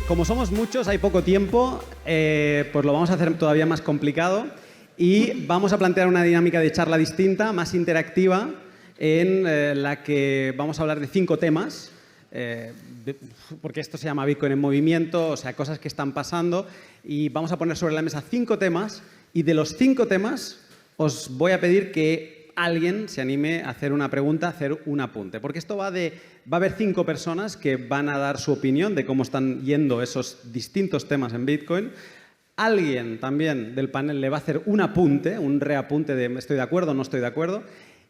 como somos muchos, hay poco tiempo, pues lo vamos a hacer todavía más complicado y vamos a plantear una dinámica de charla distinta, más interactiva, en la que vamos a hablar de 5 temas, porque esto se llama Bitcoin en movimiento, o sea, cosas que están pasando, y vamos a poner sobre la mesa 5 temas, y de los 5 temas os voy a pedir que alguien se anime a hacer una pregunta, a hacer un apunte, porque esto va a haber 5 personas que van a dar su opinión de cómo están yendo esos distintos temas en Bitcoin. Alguien también del panel le va a hacer un apunte, un reapunte de estoy de acuerdo o no estoy de acuerdo,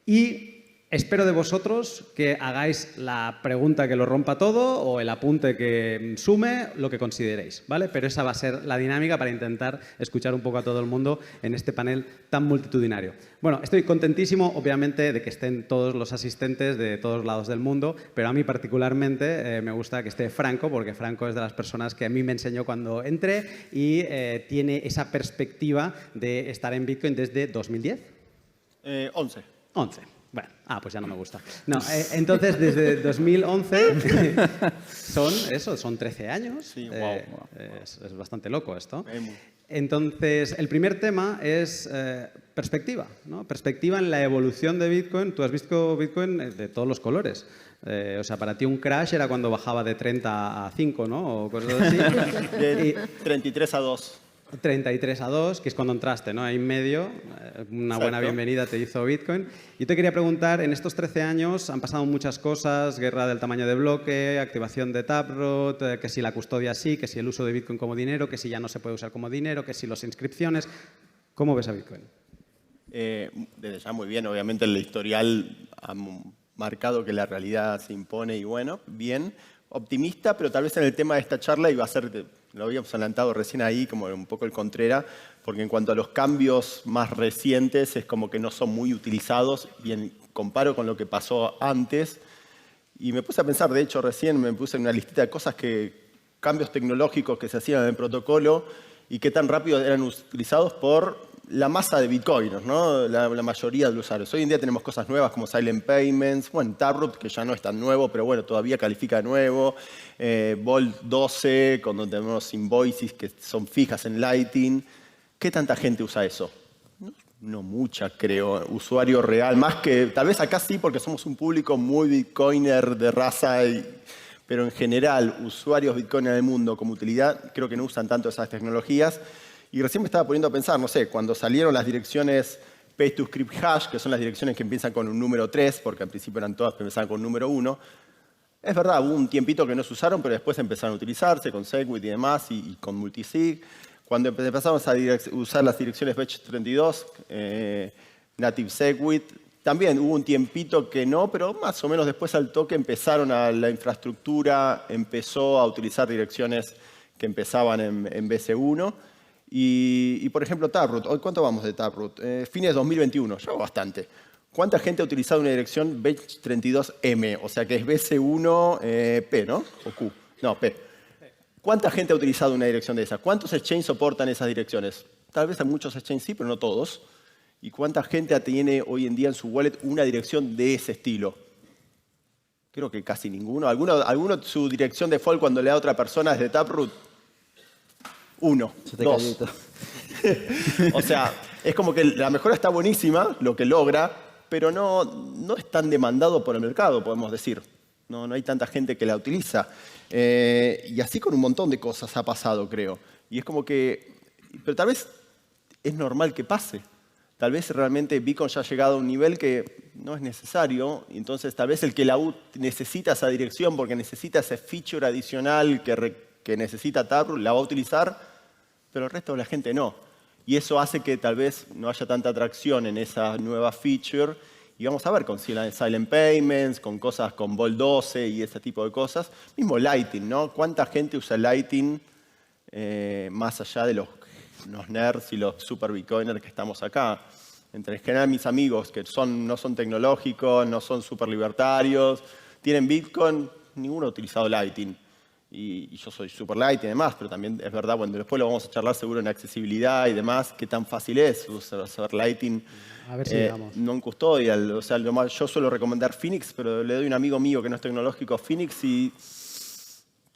y espero de vosotros que hagáis la pregunta que lo rompa todo o el apunte que sume, lo que consideréis, ¿vale? Pero esa va a ser la dinámica para intentar escuchar un poco a todo el mundo en este panel tan multitudinario. Bueno, estoy contentísimo, obviamente, de que estén todos los asistentes de todos lados del mundo, pero a mí particularmente me gusta que esté Franco, porque Franco es de las personas que a mí me enseñó cuando entré y tiene esa perspectiva de estar en Bitcoin desde 2010. 11. 11. Bueno, pues ya no me gusta. No, entonces, desde 2011 son 13 años. Sí, wow. Es bastante loco esto. Entonces, el primer tema es perspectiva, ¿no? Perspectiva en la evolución de Bitcoin. Tú has visto Bitcoin de todos los colores. O sea, para ti un crash era cuando bajaba de 30 a 5, ¿no? O cosas así. De 33 a 2. 33 a 2, que es cuando entraste, ¿no? Ahí en medio, una buena bienvenida te hizo Bitcoin. Yo te quería preguntar, en estos 13 años han pasado muchas cosas, guerra del tamaño de bloque, activación de Taproot, que si la custodia sí, que si el uso de Bitcoin como dinero, que si ya no se puede usar como dinero, que si las inscripciones. ¿Cómo ves a Bitcoin? Desde ya muy bien, obviamente el historial ha marcado que la realidad se impone y bueno, bien. Optimista, pero tal vez en el tema de esta charla iba a ser, lo habíamos adelantado recién ahí, como un poco el Contrera, porque en cuanto a los cambios más recientes es como que no son muy utilizados y comparo con lo que pasó antes. Y me puse a pensar, de hecho recién me puse en una listita de cosas cambios tecnológicos que se hacían en el protocolo y qué tan rápido eran utilizados por la masa de bitcoiners, ¿no? La mayoría de los usuarios. Hoy en día tenemos cosas nuevas como Silent Payments, bueno, Taproot, que ya no es tan nuevo, pero bueno, todavía califica de nuevo, Vault 12, cuando tenemos invoices que son fijas en Lightning. ¿Qué tanta gente usa eso? No mucha, creo, usuario real, más que, tal vez acá sí, porque somos un público muy bitcoiner de raza, pero en general, usuarios bitcoiner del mundo como utilidad, creo que no usan tanto esas tecnologías. Y recién me estaba poniendo a pensar, no sé, cuando salieron las direcciones Pay to Script Hash, que son las direcciones que empiezan con un número 3, porque al principio eran todas que empezaban con un número 1, es verdad, hubo un tiempito que no se usaron, pero después empezaron a utilizarse con Segwit y demás, y con multisig. Cuando empezamos a usar las direcciones Bech32, Native Segwit, también hubo un tiempito que no, pero más o menos después al toque empezaron la infraestructura, empezó a utilizar direcciones que empezaban en BC1. Y por ejemplo, Taproot, ¿hoy cuánto vamos de Taproot? Fines de 2021, ya bastante. ¿Cuánta gente ha utilizado una dirección Bech32M? O sea que es BC1 P, ¿no? O Q. No, P. ¿Cuánta gente ha utilizado una dirección de esas? ¿Cuántos exchanges soportan esas direcciones? Tal vez hay muchos exchanges sí, pero no todos. ¿Y cuánta gente tiene hoy en día en su wallet una dirección de ese estilo? Creo que casi ninguno. ¿Alguno su dirección default cuando le da a otra persona es de Taproot? 1, 2. O sea, es como que la mejora está buenísima, lo que logra, pero no es tan demandado por el mercado, podemos decir. No hay tanta gente que la utiliza. Y así con un montón de cosas ha pasado, creo. Y es como que... Pero tal vez es normal que pase. Tal vez realmente Bitcoin ya ha llegado a un nivel que no es necesario. Y entonces tal vez el que necesita esa dirección porque necesita ese feature adicional que necesita Taproot, la va a utilizar, pero el resto de la gente no. Y eso hace que tal vez no haya tanta atracción en esa nueva feature. Y vamos a ver con Silent Payments, con cosas con Vault 12 y ese tipo de cosas. Mismo Lightning, ¿no? ¿Cuánta gente usa Lightning más allá de los nerds y los super bitcoiners que estamos acá? En general mis amigos que no son tecnológicos, no son super libertarios, tienen Bitcoin, ninguno ha utilizado Lightning. Y yo soy super light y demás, pero también es verdad, bueno, después lo vamos a charlar seguro en accesibilidad y demás, qué tan fácil es usar Lightning. A ver si vamos. No en custodial, o sea, yo suelo recomendar Phoenix, pero le doy a un amigo mío que no es tecnológico Phoenix y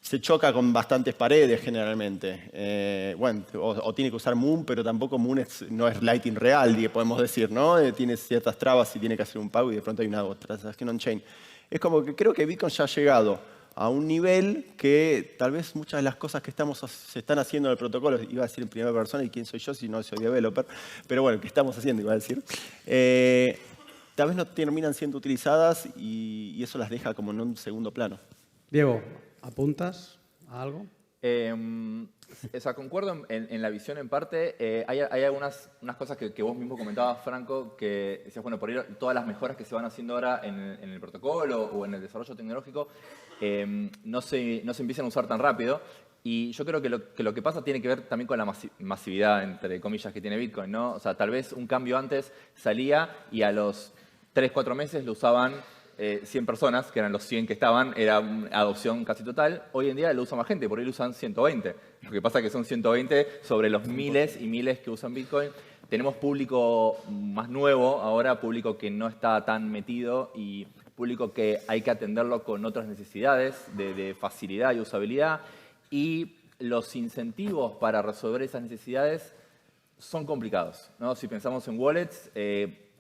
se choca con bastantes paredes generalmente. Bueno, o tiene que usar Moon, pero tampoco Moon no es Lightning real, podemos decir, ¿no? Tiene ciertas trabas y tiene que hacer un pago y de pronto hay una transacción on-chain. Es como que creo que Bitcoin ya ha llegado a un nivel que tal vez muchas de las cosas que se están haciendo en el protocolo, iba a decir en primera persona, y quién soy yo si no soy developer, pero bueno, que estamos haciendo, iba a decir, tal vez no terminan siendo utilizadas y eso las deja como en un segundo plano. Diego, ¿apuntas a algo? O sea, concuerdo en la visión en parte. Hay algunas cosas que vos mismo comentabas, Franco, que decías, bueno, por ahí todas las mejoras que se van haciendo ahora en el protocolo o en el desarrollo tecnológico no se empiezan a usar tan rápido. Y yo creo que lo que pasa tiene que ver también con la masividad, entre comillas, que tiene Bitcoin, ¿no? O sea, tal vez un cambio antes salía y a los 3, 4 meses lo usaban 100 personas, que eran los 100 que estaban, era una adopción casi total. Hoy en día lo usa más gente, por ahí lo usan 120. Lo que pasa es que son 120 sobre los miles y miles que usan Bitcoin. Tenemos público más nuevo ahora, público que no está tan metido y público que hay que atenderlo con otras necesidades de facilidad y usabilidad. Y los incentivos para resolver esas necesidades son complicados, ¿no? Si pensamos en wallets,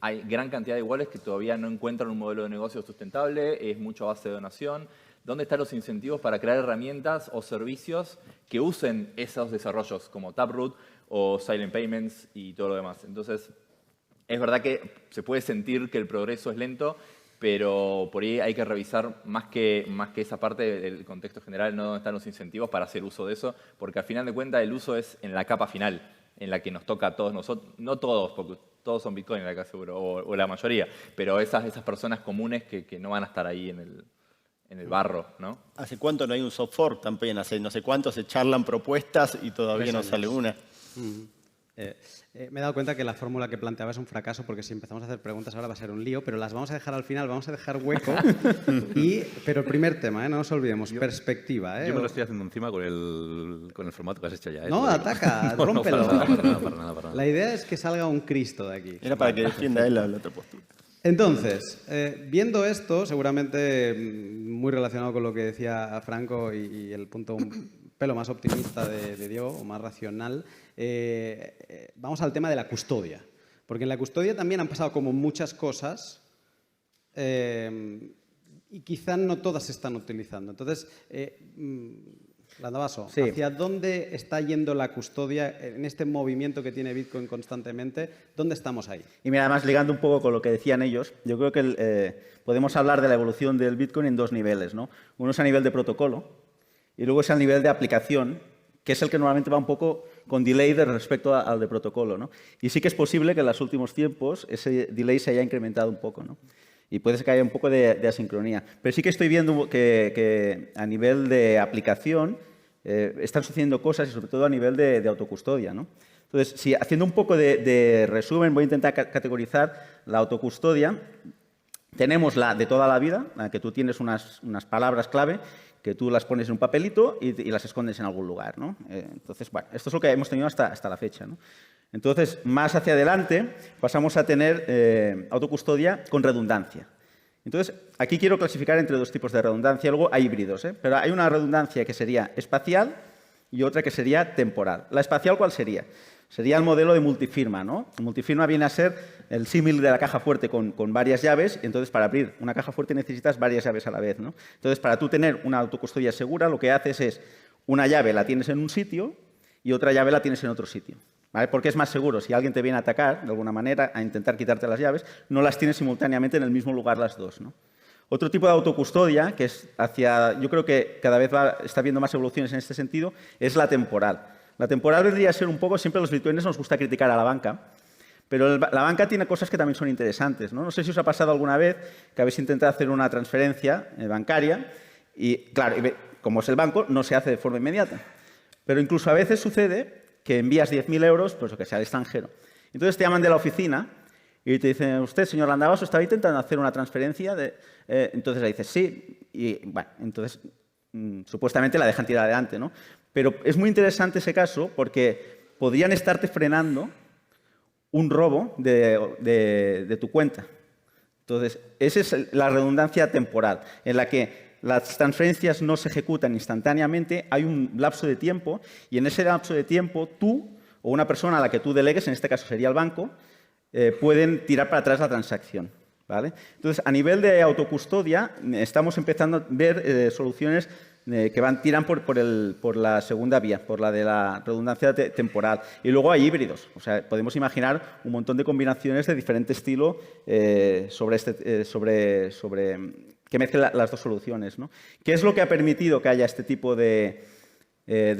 hay gran cantidad de wallets que todavía no encuentran un modelo de negocio sustentable, es mucho a base de donación. ¿Dónde están los incentivos para crear herramientas o servicios que usen esos desarrollos como Taproot o Silent Payments y todo lo demás? Entonces, es verdad que se puede sentir que el progreso es lento, pero por ahí hay que revisar más que esa parte del contexto general, no dónde están los incentivos para hacer uso de eso, porque al final de cuentas el uso es en la capa final, en la que nos toca a todos nosotros, no todos, porque todos son Bitcoin acá seguro, o la mayoría, pero esas personas comunes que no van a estar ahí en el barro, ¿no? ¿Hace cuánto no hay un soft fork también? Hace no sé cuánto se charlan propuestas y todavía no sale una. Me he dado cuenta que la fórmula que planteaba es un fracaso porque si empezamos a hacer preguntas ahora va a ser un lío, pero las vamos a dejar al final, vamos a dejar hueco. Pero el primer tema, no nos olvidemos, perspectiva. Yo me lo estoy haciendo encima con el formato que has hecho ya. No, ataca, no, rómpelo. Para nada. La idea es que salga un Cristo de aquí. Era para que defienda él la otra postura. Entonces, viendo esto, seguramente muy relacionado con lo que decía Franco y el punto un pelo más optimista de Diego, o más racional, vamos al tema de la custodia. Porque en la custodia también han pasado como muchas cosas y quizá no todas se están utilizando. Entonces, Landavaso, sí. ¿Hacia dónde está yendo la custodia en este movimiento que tiene Bitcoin constantemente? ¿Dónde estamos ahí? Y mira, además, ligando un poco con lo que decían ellos, yo creo que podemos hablar de la evolución del Bitcoin en dos niveles, ¿no? Uno es a nivel de protocolo y luego es al nivel de aplicación, que es el que normalmente va un poco con delay respecto al de protocolo, ¿no? Y sí que es posible que en los últimos tiempos ese delay se haya incrementado un poco, ¿no? Y puede ser que haya un poco de asincronía. Pero sí que estoy viendo que a nivel de aplicación están sucediendo cosas y sobre todo a nivel de autocustodia, ¿no? Entonces, si haciendo un poco de resumen, voy a intentar categorizar la autocustodia. Tenemos la de toda la vida, la que tú tienes unas palabras clave que tú las pones en un papelito y las escondes en algún lugar, ¿no? Entonces, bueno, esto es lo que hemos tenido hasta la fecha, ¿no? Entonces, más hacia adelante, pasamos a tener autocustodia con redundancia. Entonces, aquí quiero clasificar entre dos tipos de redundancia. Luego hay híbridos, pero hay una redundancia que sería espacial y otra que sería temporal. ¿La espacial cuál sería? Sería el modelo de multifirma, ¿no? Multifirma viene a ser el símil de la caja fuerte con varias llaves. Entonces, para abrir una caja fuerte necesitas varias llaves a la vez, ¿no? Entonces, para tú tener una autocustodia segura, lo que haces es una llave la tienes en un sitio y otra llave la tienes en otro sitio, ¿vale? Porque es más seguro. Si alguien te viene a atacar, de alguna manera, a intentar quitarte las llaves, no las tienes simultáneamente en el mismo lugar las dos, ¿no? Otro tipo de autocustodia, que es yo creo que cada vez está viendo más evoluciones en este sentido, es la temporal. La temporal vendría a ser un poco, siempre los bitcoiners nos gusta criticar a la banca, pero la banca tiene cosas que también son interesantes, ¿no? No sé si os ha pasado alguna vez que habéis intentado hacer una transferencia bancaria y, claro, como es el banco, no se hace de forma inmediata. Pero incluso a veces sucede que envías 10.000 euros, pues lo que sea, al extranjero. Entonces te llaman de la oficina y te dicen, usted, señor Landavaso, estaba intentando hacer una transferencia. Entonces le dices, sí, y bueno, entonces supuestamente la dejan tirar adelante, ¿no? Pero es muy interesante ese caso porque podrían estarte frenando un robo de tu cuenta. Entonces, esa es la redundancia temporal, en la que las transferencias no se ejecutan instantáneamente, hay un lapso de tiempo y en ese lapso de tiempo tú o una persona a la que tú delegues, en este caso sería el banco, pueden tirar para atrás la transacción. ¿Vale? Entonces, a nivel de autocustodia, estamos empezando a ver soluciones que tiran por la segunda vía, por la de la redundancia temporal. Y luego hay híbridos. O sea, podemos imaginar un montón de combinaciones de diferente estilo que mezclen las dos soluciones, ¿no? ¿Qué es lo que ha permitido que haya este tipo de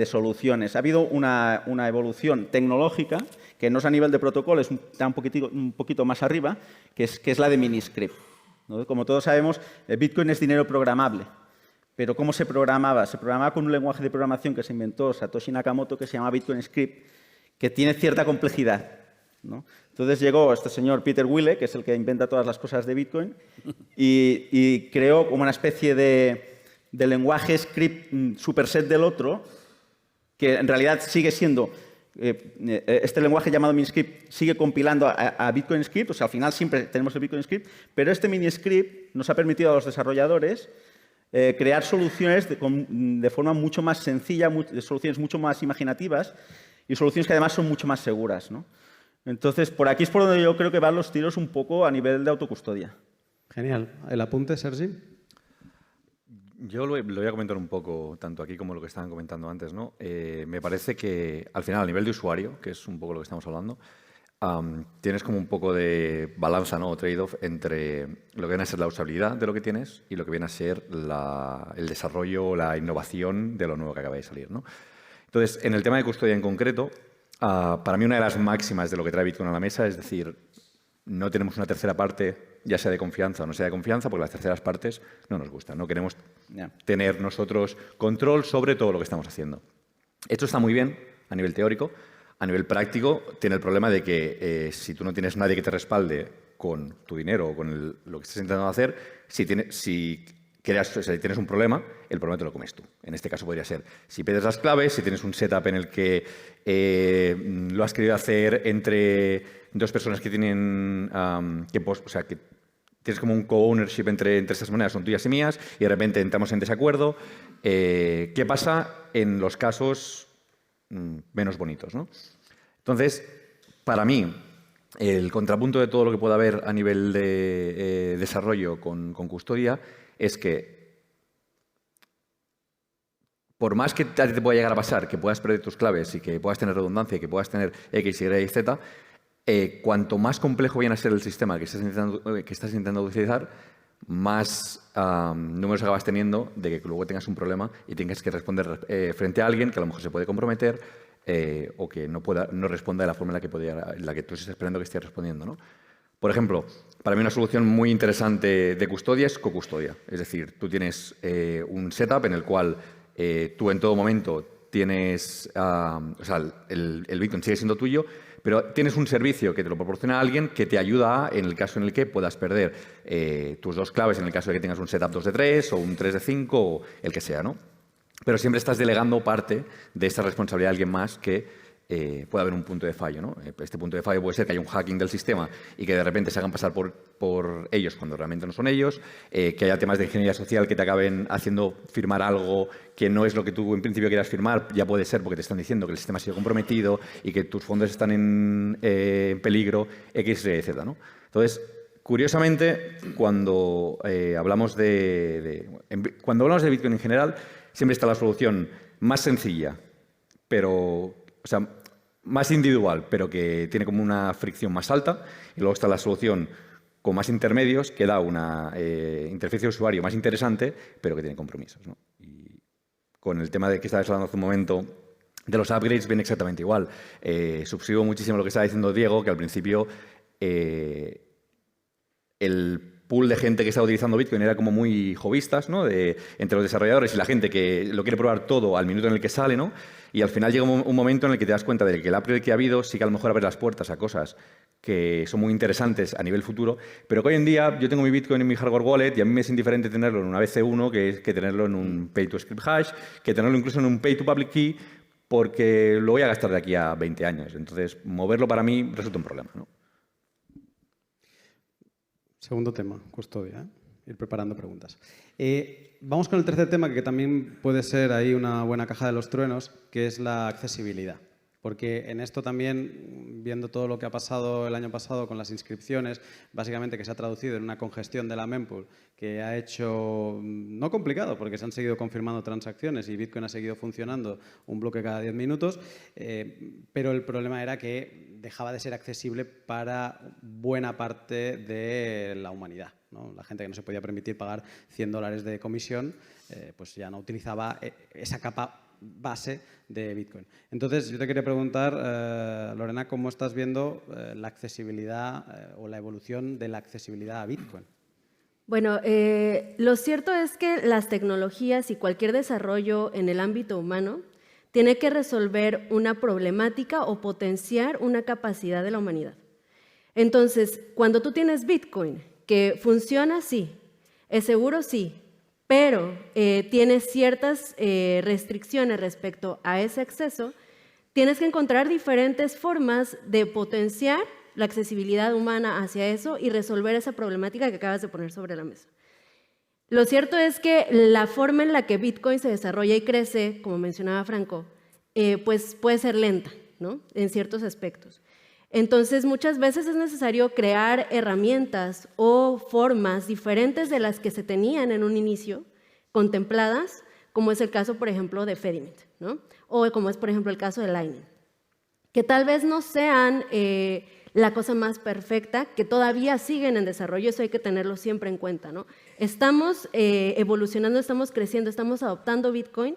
soluciones? Ha habido una evolución tecnológica que no es a nivel de protocolo, está un poquito más arriba, que es la de Miniscript, ¿no? Como todos sabemos, Bitcoin es dinero programable. Pero ¿cómo se programaba? Se programaba con un lenguaje de programación que se inventó Satoshi Nakamoto que se llama Bitcoin Script, que tiene cierta complejidad, ¿no? Entonces llegó este señor Peter Wille, que es el que inventa todas las cosas de Bitcoin, y creó como una especie de lenguaje script superset del otro, que en realidad sigue siendo, este lenguaje llamado Miniscript sigue compilando a Bitcoin Script, o sea, al final siempre tenemos el Bitcoin Script, pero este Miniscript nos ha permitido a los desarrolladores crear soluciones de forma mucho más sencilla, soluciones mucho más imaginativas y soluciones que además son mucho más seguras, ¿no? Entonces, por aquí es por donde yo creo que van los tiros un poco a nivel de autocustodia. Genial. ¿El apunte, Sergi? Yo lo voy a comentar un poco, tanto aquí como lo que estaban comentando antes, ¿no? Me parece que, al final, a nivel de usuario, que es un poco lo que estamos hablando, tienes como un poco de balanza, ¿no? O trade-off entre lo que viene a ser la usabilidad de lo que tienes y lo que viene a ser el desarrollo, la innovación de lo nuevo que acaba de salir, ¿no? Entonces, en el tema de custodia en concreto, para mí una de las máximas de lo que trae Bitcoin a la mesa es decir, no tenemos una tercera parte, ya sea de confianza o no sea de confianza, porque las terceras partes no nos gustan. No queremos tener nosotros control sobre todo lo que estamos haciendo. Esto está muy bien a nivel teórico. A nivel práctico, tiene el problema de que si tú no tienes nadie que te respalde con tu dinero o con lo que estás intentando hacer, si tienes un problema, el problema te lo comes tú. En este caso podría ser, si pierdes las claves, si tienes un setup en el que lo has querido hacer entre dos personas que tienen, que tienes como un co-ownership entre estas monedas, son tuyas y mías, y de repente entramos en desacuerdo. ¿Qué pasa en los casos menos bonitos, ¿no? Entonces, para mí, el contrapunto de todo lo que pueda haber a nivel de desarrollo con custodia es que, por más que a ti te pueda llegar a pasar, que puedas perder tus claves y que puedas tener redundancia y que puedas tener X, Y y Z, cuanto más complejo viene a ser el sistema que estás intentando utilizar, más números acabas teniendo de que luego tengas un problema y tengas que responder frente a alguien que a lo mejor se puede comprometer o que no responda de la forma en la que tú estás esperando que esté respondiendo, ¿no? Por ejemplo, para mí una solución muy interesante de custodia es cocustodia. Es decir, tú tienes un setup en el cual tú en todo momento tienes, o sea, el Bitcoin sigue siendo tuyo, pero tienes un servicio que te lo proporciona alguien que te ayuda en el caso en el que puedas perder tus dos claves, en el caso de que tengas un setup 2 de 3 o un 3 de 5 o el que sea, ¿no? Pero siempre estás delegando parte de esta responsabilidad a alguien más que puede haber un punto de fallo, ¿no? Este punto de fallo puede ser que haya un hacking del sistema y que de repente se hagan pasar por ellos cuando realmente no son ellos, que haya temas de ingeniería social que te acaben haciendo firmar algo que no es lo que tú en principio quieras firmar, ya puede ser porque te están diciendo que el sistema ha sido comprometido y que tus fondos están en peligro, X, Y, Z, ¿no? Entonces, curiosamente, cuando hablamos cuando hablamos de Bitcoin en general, siempre está la solución más sencilla, pero, o sea, más individual, pero que tiene como una fricción más alta. Y luego está la solución con más intermedios, que da una interfaz de usuario más interesante, pero que tiene compromisos, ¿no? Y con el tema de que estabas hablando hace un momento de los upgrades, viene exactamente igual. Subsigo muchísimo lo que estaba diciendo Diego, que al principio el pool de gente que estaba utilizando Bitcoin era como muy hobbyistas, ¿no? Entre los desarrolladores y la gente que lo quiere probar todo al minuto en el que sale, ¿no? Y al final llega un momento en el que te das cuenta de que el upgrade que ha habido sí que a lo mejor abre las puertas a cosas que son muy interesantes a nivel futuro, pero que hoy en día yo tengo mi Bitcoin en mi hardware wallet y a mí me es indiferente tenerlo en una BC1 que tenerlo en un pay to script hash, que tenerlo incluso en un pay to public key, porque lo voy a gastar de aquí a 20 años. Entonces, moverlo para mí resulta un problema, ¿no? Segundo tema, custodia. ir preparando preguntas. Vamos con el tercer tema, que también puede ser ahí una buena caja de los truenos, que es la accesibilidad. Porque en esto también, viendo todo lo que ha pasado el año pasado con las inscripciones, básicamente que se ha traducido en una congestión de la mempool que ha hecho, no complicado, porque se han seguido confirmando transacciones y Bitcoin ha seguido funcionando un bloque cada 10 minutos, pero el problema era que dejaba de ser accesible para buena parte de la humanidad, ¿no? La gente que no se podía permitir pagar $100 de comisión, pues ya no utilizaba esa capa base de Bitcoin. Entonces, yo te quería preguntar, Lorena, ¿cómo estás viendo la accesibilidad o la evolución de la accesibilidad a Bitcoin? Bueno, lo cierto es que las tecnologías y cualquier desarrollo en el ámbito humano tiene que resolver una problemática o potenciar una capacidad de la humanidad. Entonces, cuando tú tienes Bitcoin, que funciona, sí, es seguro, sí, pero tiene ciertas restricciones respecto a ese acceso, tienes que encontrar diferentes formas de potenciar la accesibilidad humana hacia eso y resolver esa problemática que acabas de poner sobre la mesa. Lo cierto es que la forma en la que Bitcoin se desarrolla y crece, como mencionaba Franco, pues puede ser lenta, ¿no? En ciertos aspectos. Entonces, muchas veces es necesario crear herramientas o formas diferentes de las que se tenían en un inicio, contempladas, como es el caso, por ejemplo, de Fedimint, ¿no? O como es, por ejemplo, el caso de Lightning, que tal vez no sean la cosa más perfecta, que todavía siguen en desarrollo, eso hay que tenerlo siempre en cuenta, ¿no? Estamos evolucionando, estamos creciendo, estamos adoptando Bitcoin,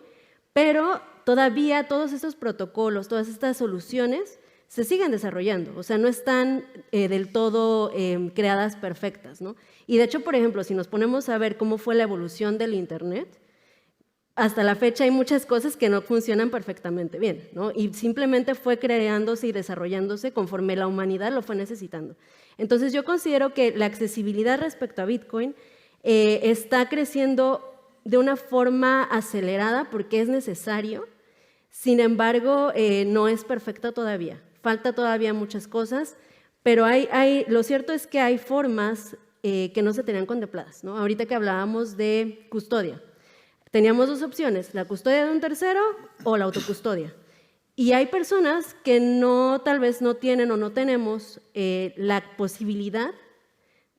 pero todavía todos estos protocolos, todas estas soluciones se siguen desarrollando, o sea, no están del todo creadas perfectas, ¿no? Y de hecho, por ejemplo, si nos ponemos a ver cómo fue la evolución del Internet, hasta la fecha hay muchas cosas que no funcionan perfectamente bien, ¿no? Y simplemente fue creándose y desarrollándose conforme la humanidad lo fue necesitando. Entonces, yo considero que la accesibilidad respecto a Bitcoin está creciendo de una forma acelerada porque es necesario, sin embargo, no es perfecta todavía. Falta todavía muchas cosas, pero lo cierto es que hay formas que no se tenían contempladas, ¿no? Ahorita que hablábamos de custodia, teníamos dos opciones, la custodia de un tercero o la autocustodia. Y hay personas que tal vez no tienen o no tenemos la posibilidad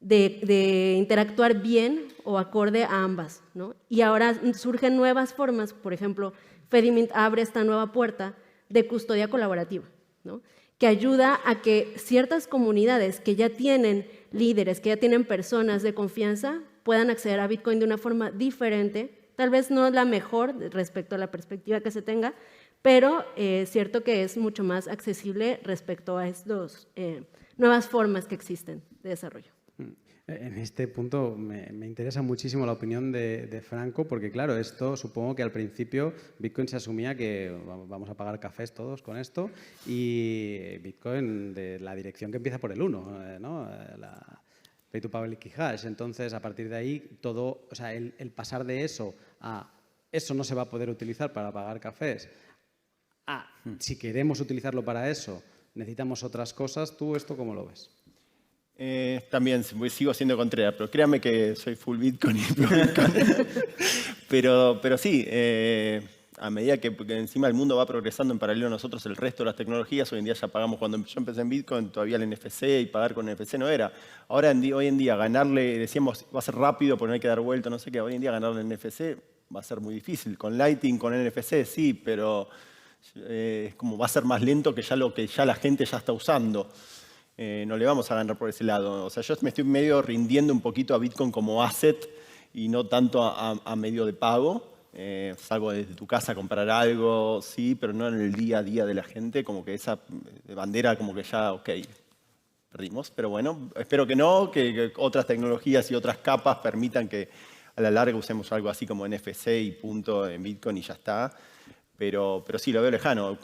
de interactuar bien o acorde a ambas, ¿no? Y ahora surgen nuevas formas, por ejemplo, Fedimint abre esta nueva puerta de custodia colaborativa, ¿no? Que ayuda a que ciertas comunidades que ya tienen líderes, que ya tienen personas de confianza, puedan acceder a Bitcoin de una forma diferente, tal vez no la mejor respecto a la perspectiva que se tenga, pero es cierto que es mucho más accesible respecto a estas nuevas formas que existen de desarrollo. En este punto me interesa muchísimo la opinión de Franco, porque claro, esto supongo que al principio Bitcoin se asumía que vamos a pagar cafés todos con esto y Bitcoin de la dirección que empieza por el 1, ¿no? La Pay to Public Key Hash. Entonces, a partir de ahí, todo, o sea, el pasar de eso a eso no se va a poder utilizar para pagar cafés, a si queremos utilizarlo para eso, necesitamos otras cosas. ¿Tú esto cómo lo ves? También sigo siendo Contreras, pero créanme que soy full Bitcoin. pero sí, a medida que encima el mundo va progresando en paralelo a nosotros, el resto de las tecnologías, hoy en día ya pagamos, cuando yo empecé en Bitcoin, todavía el NFC y pagar con NFC no era. Ahora, hoy en día, ganarle, decíamos, va a ser rápido porque no hay que dar vuelta, no sé qué, hoy en día ganarle el NFC va a ser muy difícil. Con Lightning, con NFC, sí, pero es como va a ser más lento que ya lo que ya la gente ya está usando. No le vamos a ganar por ese lado. O sea, yo me estoy medio rindiendo un poquito a Bitcoin como asset y no tanto a medio de pago. Salgo desde tu casa a comprar algo, sí, pero no en el día a día de la gente. Como que esa bandera como que ya, ok, perdimos. Pero bueno, espero que no, que otras tecnologías y otras capas permitan que a la larga usemos algo así como NFC y punto en Bitcoin y ya está. Pero sí, lo veo lejano.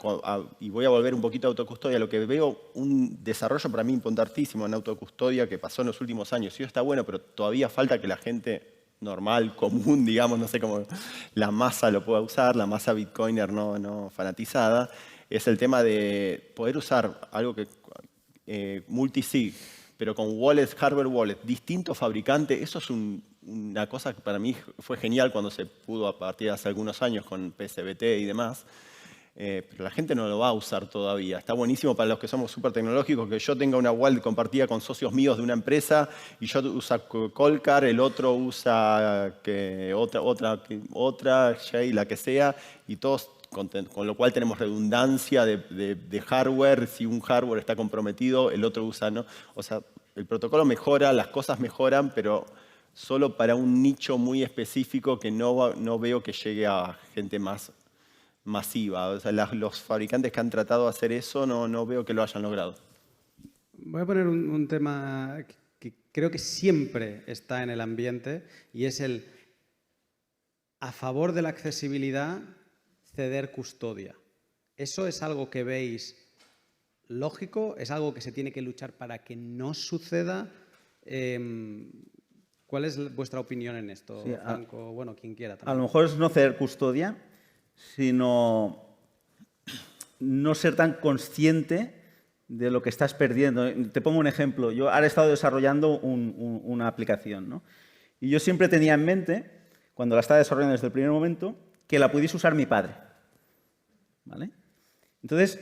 Y voy a volver un poquito a autocustodia. Lo que veo, un desarrollo para mí importantísimo en autocustodia que pasó en los últimos años. Sí, está bueno, pero todavía falta que la gente normal, común, digamos, no sé cómo la masa lo pueda usar, la masa bitcoiner no fanatizada, es el tema de poder usar algo que multisig, pero con wallets, hardware wallet, distinto fabricante. Eso es una cosa que para mí fue genial cuando se pudo a partir de hace algunos años con PSBT y demás, pero la gente no lo va a usar todavía. Está buenísimo para los que somos súper tecnológicos que yo tenga una wallet compartida con socios míos de una empresa y yo uso Colcar, el otro usa otra, Jay, la que sea, y todos, con lo cual tenemos redundancia de hardware. Si un hardware está comprometido, el otro usa, ¿no? O sea, el protocolo mejora, las cosas mejoran, pero solo para un nicho muy específico que no veo que llegue a gente más masiva. O sea, los fabricantes que han tratado de hacer eso no veo que lo hayan logrado. Voy a poner un tema que creo que siempre está en el ambiente y es el a favor de la accesibilidad, ceder custodia. ¿Eso es algo que veis lógico? ¿Es algo que se tiene que luchar para que no suceda? ¿Cuál es vuestra opinión en esto, Sí, Franco? Bueno, quien quiera también. A lo mejor es no ceder custodia, sino no ser tan consciente de lo que estás perdiendo. Te pongo un ejemplo. Yo ahora he estado desarrollando una aplicación, ¿no? Y yo siempre tenía en mente, cuando la estaba desarrollando desde el primer momento, que la pudiese usar mi padre. ¿Vale? Entonces,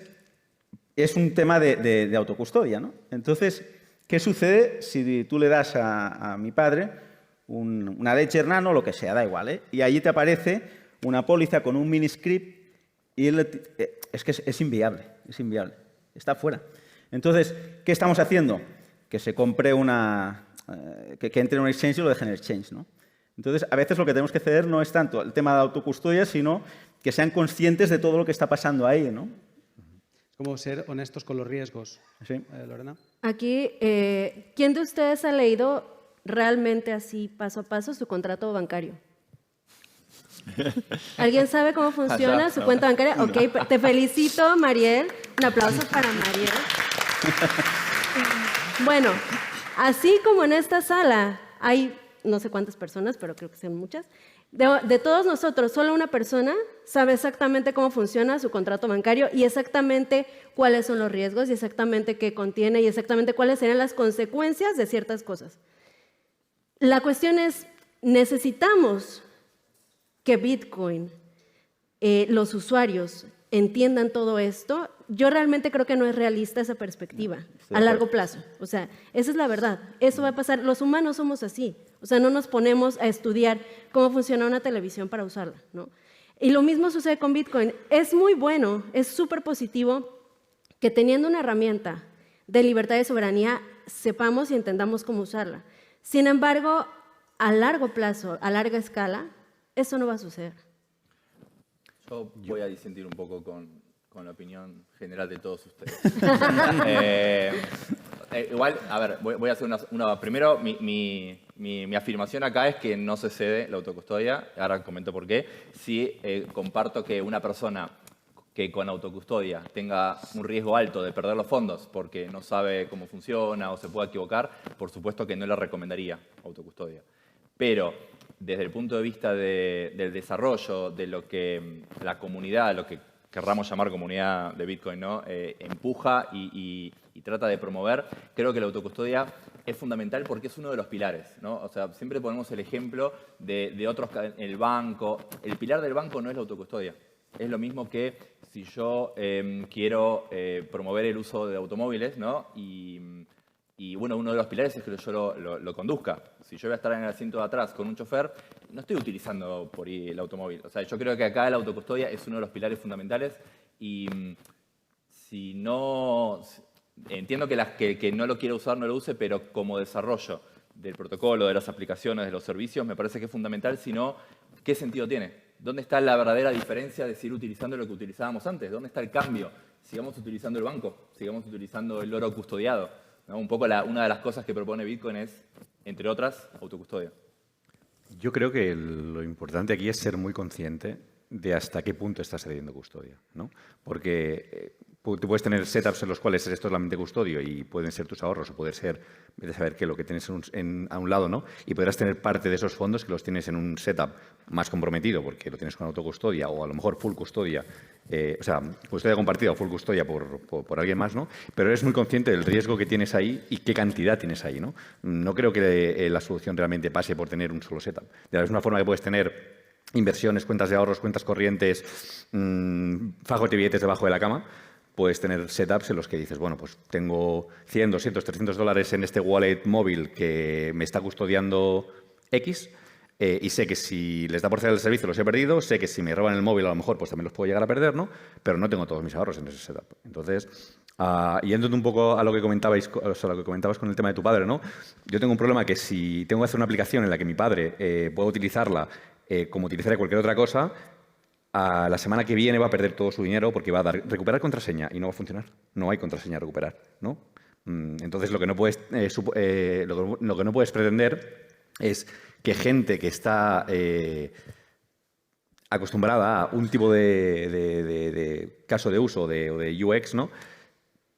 es un tema de autocustodia, ¿no? Entonces, ¿qué sucede si tú le das a mi padre una Ledger Nano o lo que sea, da igual, ¿eh? Y allí te aparece una póliza con un mini script y es que es inviable, está fuera. Entonces, ¿qué estamos haciendo? Que se compre que entre en un exchange y lo deje en el exchange, ¿no? Entonces, a veces lo que tenemos que ceder no es tanto el tema de autocustodia, sino que sean conscientes de todo lo que está pasando ahí, ¿no? Es como ser honestos con los riesgos. Sí. Lorena. Aquí, ¿quién de ustedes ha leído realmente así, paso a paso, su contrato bancario? ¿Alguien sabe cómo funciona su cuenta bancaria? Ok, te felicito, Mariel. Un aplauso para Mariel. Bueno, así como en esta sala hay no sé cuántas personas, pero creo que son muchas, de todos nosotros, solo una persona sabe exactamente cómo funciona su contrato bancario y exactamente cuáles son los riesgos y exactamente qué contiene y exactamente cuáles serían las consecuencias de ciertas cosas. La cuestión es, ¿necesitamos que Bitcoin, los usuarios, entiendan todo esto? Yo realmente creo que no es realista esa perspectiva a largo plazo. O sea, esa es la verdad. Eso va a pasar. Los humanos somos así. O sea, no nos ponemos a estudiar cómo funciona una televisión para usarla, ¿no? Y lo mismo sucede con Bitcoin. Es muy bueno, es súper positivo que teniendo una herramienta de libertad y soberanía sepamos y entendamos cómo usarla. Sin embargo, a largo plazo, a larga escala, eso no va a suceder. Yo voy a disentir un poco con la opinión general de todos ustedes. Igual, a ver, voy a hacer una primero, mi afirmación acá es que no se cede la autocustodia, ahora comento por qué. Sí, comparto que una persona que con autocustodia tenga un riesgo alto de perder los fondos porque no sabe cómo funciona o se puede equivocar, por supuesto que no le recomendaría autocustodia. Pero desde el punto de vista del desarrollo, de lo que la comunidad, lo que querramos llamar comunidad de Bitcoin, ¿no? Empuja y trata de promover, creo que la autocustodia es fundamental porque es uno de los pilares, ¿no? O sea, siempre ponemos el ejemplo de otros, el banco. El pilar del banco no es la autocustodia. Es lo mismo que si yo quiero promover el uso de automóviles, ¿no? Y bueno, uno de los pilares es que yo lo conduzca. Si yo voy a estar en el asiento de atrás con un chofer, no estoy utilizando por ahí el automóvil. O sea, yo creo que acá la autocustodia es uno de los pilares fundamentales y si no... Entiendo que no lo quiera usar, no lo use, pero como desarrollo del protocolo, de las aplicaciones, de los servicios, me parece que es fundamental. Si no, ¿qué sentido tiene? ¿Dónde está la verdadera diferencia de seguir utilizando lo que utilizábamos antes? ¿Dónde está el cambio? Sigamos utilizando el banco, sigamos utilizando el oro custodiado, ¿no? Un poco una de las cosas que propone Bitcoin es, entre otras, autocustodia. Yo creo que lo importante aquí es ser muy consciente de hasta qué punto está cediendo custodia, ¿no? Porque Tú puedes tener setups en los cuales eres totalmente custodio y pueden ser tus ahorros o puede ser, de saber qué, lo que tienes a un lado, ¿no? Y podrás tener parte de esos fondos que los tienes en un setup más comprometido porque lo tienes con autocustodia o a lo mejor full custodia, o sea, custodia compartida o full custodia por alguien más, ¿no? Pero eres muy consciente del riesgo que tienes ahí y qué cantidad tienes ahí, ¿no? No creo que la solución realmente pase por tener un solo setup. De la misma forma que puedes tener inversiones, cuentas de ahorros, cuentas corrientes, fajos de billetes debajo de la cama, puedes tener setups en los que dices, bueno, pues tengo 100, 200, 300 dólares en este wallet móvil que me está custodiando X y sé que si les da por hacer el servicio los he perdido, sé que si me roban el móvil a lo mejor pues también los puedo llegar a perder, ¿no? Pero no tengo todos mis ahorros en ese setup. Entonces, yendo un poco a lo que comentabas con el tema de tu padre, ¿no? Yo tengo un problema que si tengo que hacer una aplicación en la que mi padre pueda utilizarla como utilizaría cualquier otra cosa, a la semana que viene va a perder todo su dinero porque va a dar recuperar contraseña y no va a funcionar. No hay contraseña a recuperar, ¿no? Entonces, lo que no puedes pretender es que gente que está acostumbrada a un tipo de caso de uso o de UX, ¿no?